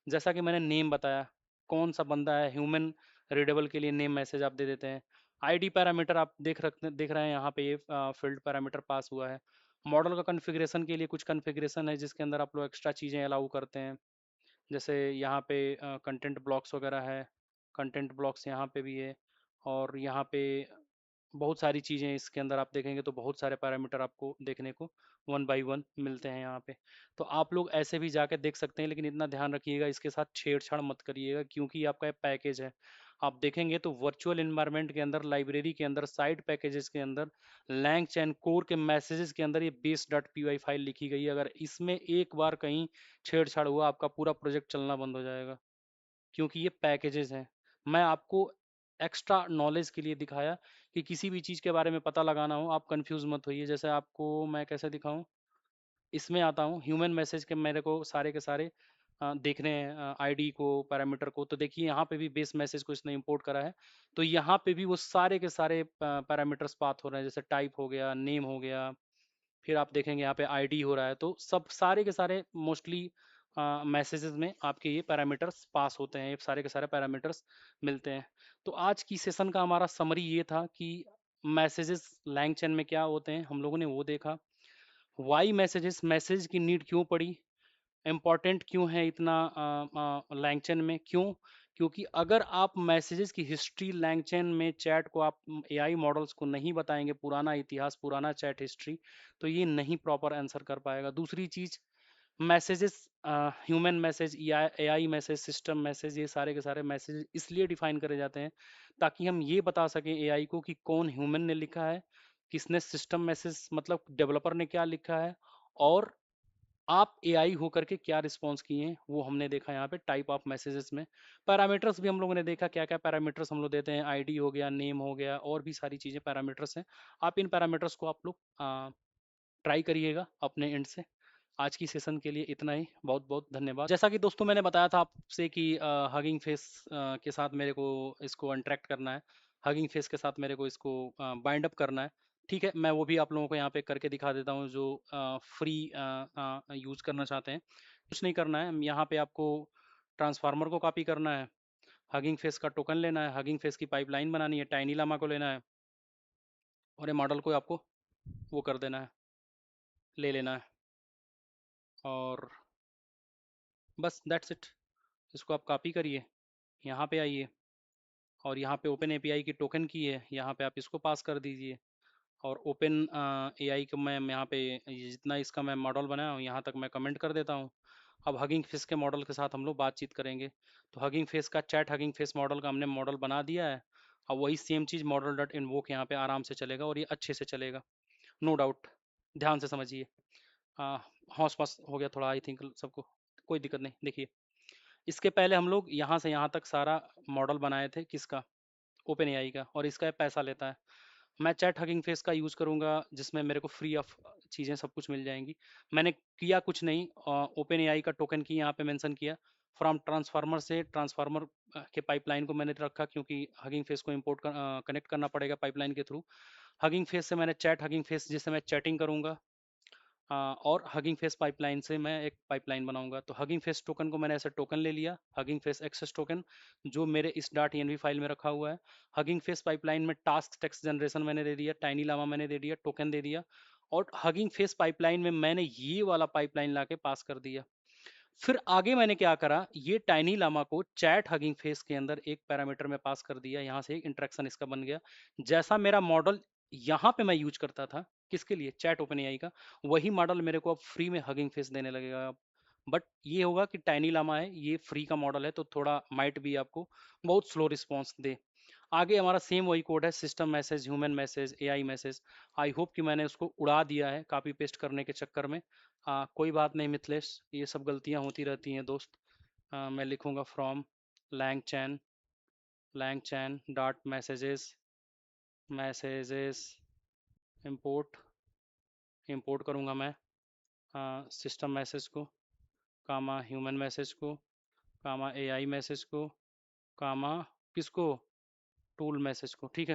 जैसा कि मैंने नेम बताया, कौन सा बंदा है, ह्यूमन रीडेबल के लिए नेम मैसेज आप दे देते हैं। आईडी पैरामीटर आप देख रहे हैं यहाँ पे, ये फील्ड पैरामीटर पास हुआ है। मॉडल का कॉन्फ़िगरेशन के लिए कुछ कॉन्फ़िगरेशन है जिसके अंदर आप लोग एक्स्ट्रा चीज़ें अलाउ करते हैं। जैसे यहाँ पे कंटेंट ब्लॉक्स वगैरह है, कंटेंट ब्लॉक्स यहाँ पे भी है, और यहाँ पे बहुत सारी चीज़ें इसके अंदर आप देखेंगे तो बहुत सारे पैरामीटर आपको देखने को वन बाय वन मिलते हैं यहाँ पे। तो आप लोग ऐसे भी जाकर देख सकते हैं, लेकिन इतना ध्यान रखिएगा इसके साथ छेड़छाड़ मत करिएगा, क्योंकि ये आपका पैकेज है। आप देखेंगे तो वर्चुअल इन्वायरमेंट के अंदर, लाइब्रेरी के अंदर, साइड पैकेजेस के अंदर, लैंग चैन कोर के मैसेजेस के अंदर ये बेस डॉट पी फाइल लिखी गई है। अगर इसमें एक बार कहीं छेड़छाड़ हुआ, आपका पूरा प्रोजेक्ट चलना बंद हो जाएगा, क्योंकि ये पैकेजेस हैं। मैं आपको एक्स्ट्रा नॉलेज के लिए दिखाया कि किसी भी चीज़ के बारे में पता लगाना हो, आप कंफ्यूज मत होइए। जैसे आपको मैं कैसे दिखाऊं, इसमें आता हूँ ह्यूमन मैसेज के, मेरे को सारे के सारे देखने हैं आईडी को, पैरामीटर को। तो देखिए यहाँ पे भी बेस मैसेज को इसने इंपोर्ट करा है, तो यहाँ पे भी वो सारे के सारे पैरामीटर्स पास हो रहे हैं। जैसे टाइप हो गया, नेम हो गया, फिर आप देखेंगे यहाँ पे आईडी हो रहा है। तो सब सारे के सारे मोस्टली मैसेजेस में आपके ये पैरामीटर्स पास होते हैं, ये सारे के सारे पैरामीटर्स मिलते हैं। तो आज की सेशन का हमारा समरी ये था कि मैसेजेस लैंग चैन में क्या होते हैं, हम लोगों ने वो देखा। वाई मैसेजेस, मैसेज की नीड क्यों पड़ी, इम्पॉर्टेंट क्यों है इतना लैंगचैन में, क्यों? क्योंकि अगर आप मैसेजेस की हिस्ट्री लैंगचैन में, चैट को आप एआई मॉडल्स को नहीं बताएंगे, पुराना इतिहास, पुराना चैट हिस्ट्री, तो ये नहीं प्रॉपर आंसर कर पाएगा। दूसरी चीज, messages, human message, AI message, system message, ये सारे के सारे मैसेज इसलिए डिफाइन करे जाते हैं ताकि हम ये बता सकें एआई को कि कौन ह्यूमन ने लिखा है, किसने सिस्टम मैसेज मतलब डेवलपर ने क्या लिखा है, और आप एआई होकर के क्या रिस्पॉन्स किए हैं, वो हमने देखा यहाँ पे टाइप ऑफ मैसेजेस में। पैरामीटर्स भी हम लोगों ने देखा, क्या क्या पैरामीटर्स हम लोग देते हैं, आईडी हो गया, नेम हो गया, और भी सारी चीज़ें पैरामीटर्स हैं। आप इन पैरामीटर्स को आप लोग ट्राई करिएगा अपने एंड से। आज की सेशन के लिए इतना ही, बहुत बहुत धन्यवाद। जैसा कि दोस्तों मैंने बताया था आपसे कि हगिंग फेस के साथ मेरे को इसको इंटरेक्ट करना है, हगिंग फेस के साथ मेरे को इसको बाइंड अप करना है। ठीक है, मैं वो भी आप लोगों को यहाँ पे करके दिखा देता हूँ, जो फ्री यूज़ करना चाहते हैं। कुछ नहीं करना है, यहाँ पे आपको ट्रांसफार्मर को कॉपी करना है, हगिंग फेस का टोकन लेना है, हगिंग फेस की पाइपलाइन बनानी है, टाइनी लामा को लेना है, और ये मॉडल को आपको वो कर देना है, ले लेना है, और बस दैट्स इट। इसको आप कॉपी करिए, यहाँ पे आइए, और यहाँ पे ओपन एपीआई की टोकन की है, यहाँ पे आप इसको पास कर दीजिए, और ओपन एआई को मैं यहाँ पे ये जितना इसका मैं मॉडल बनाया हूँ यहाँ तक मैं कमेंट कर देता हूँ। अब हगिंग फेस के मॉडल के साथ हम लोग बातचीत करेंगे। तो हगिंग फेस का, चैट हगिंग फेस मॉडल का हमने मॉडल बना दिया है। अब वही सेम चीज़ मॉडल डॉट इन्वोक यहाँ पे आराम से चलेगा, और ये अच्छे से चलेगा, नो डाउट। ध्यान से समझिए। हौस पास हो गया थोड़ा आई थिंक सबको, कोई दिक्कत नहीं। देखिए, इसके पहले हम लोग यहाँ से यहाँ तक सारा मॉडल बनाए थे, किसका? ओपन एआई का, और इसका पैसा लेता है। मैं चैट हगिंग फेस का यूज़ करूँगा जिसमें मेरे को फ्री ऑफ चीज़ें सब कुछ मिल जाएंगी। मैंने किया कुछ नहीं, ओपन एआई का टोकन की यहाँ पे मेंशन किया, फ्रॉम ट्रांसफार्मर से, ट्रांसफार्मर के पाइपलाइन को मैंने रखा, क्योंकि हगिंग फेस को इंपोर्ट कनेक्ट करना पड़ेगा पाइपलाइन के थ्रू। हगिंग फेस से मैंने चैट हगिंग फेस जिससे मैं चैटिंग करूँगा, और हगिंग फेस पाइपलाइन से मैं एक पाइपलाइन बनाऊंगा। तो हगिंग फेस टोकन को मैंने ऐसे टोकन ले लिया, हगिंग फेस एक्सेस टोकन, जो मेरे इस डॉट एनवी फाइल में रखा हुआ है। हगिंग फेस पाइपलाइन में टास्क टेक्स्ट जनरेशन मैंने दे दिया, टाइनी लामा मैंने दे दिया, टोकन दे दिया, और हगिंग फेस पाइपलाइन में मैंने ये वाला पाइपलाइन लाके पास कर दिया। फिर आगे मैंने क्या करा, ये टाइनी लामा को चैट हगिंग फेस के अंदर एक पैरामीटर में पास कर दिया, यहाँ से एक इंटरेक्शन इसका बन गया। जैसा मेरा मॉडल यहाँ पे मैं यूज करता था, किसके लिए? चैट ओपन एआई का, वही मॉडल मेरे को अब फ्री में हगिंग फेस देने लगेगा अब। बट ये होगा कि टाइनी लामा है, ये फ्री का मॉडल है, तो थोड़ा माइट भी आपको बहुत स्लो रिस्पॉन्स दे। आगे हमारा सेम वही कोड है, system message, human message, AI message. आई होप कि मैंने उसको उड़ा दिया है कॉपी पेस्ट करने के चक्कर में। कोई बात नहीं मिथिलेश, ये सब गलतियां होती रहती हैं दोस्त। मैं लिखूंगा from LangChain dot messages, messages import, import करूंगा मैं सिस्टम मैसेज को, कामा ह्यूमन मैसेज को, कामा एआई मैसेज को, कामा किसको? टूल मैसेज को, ठीक है।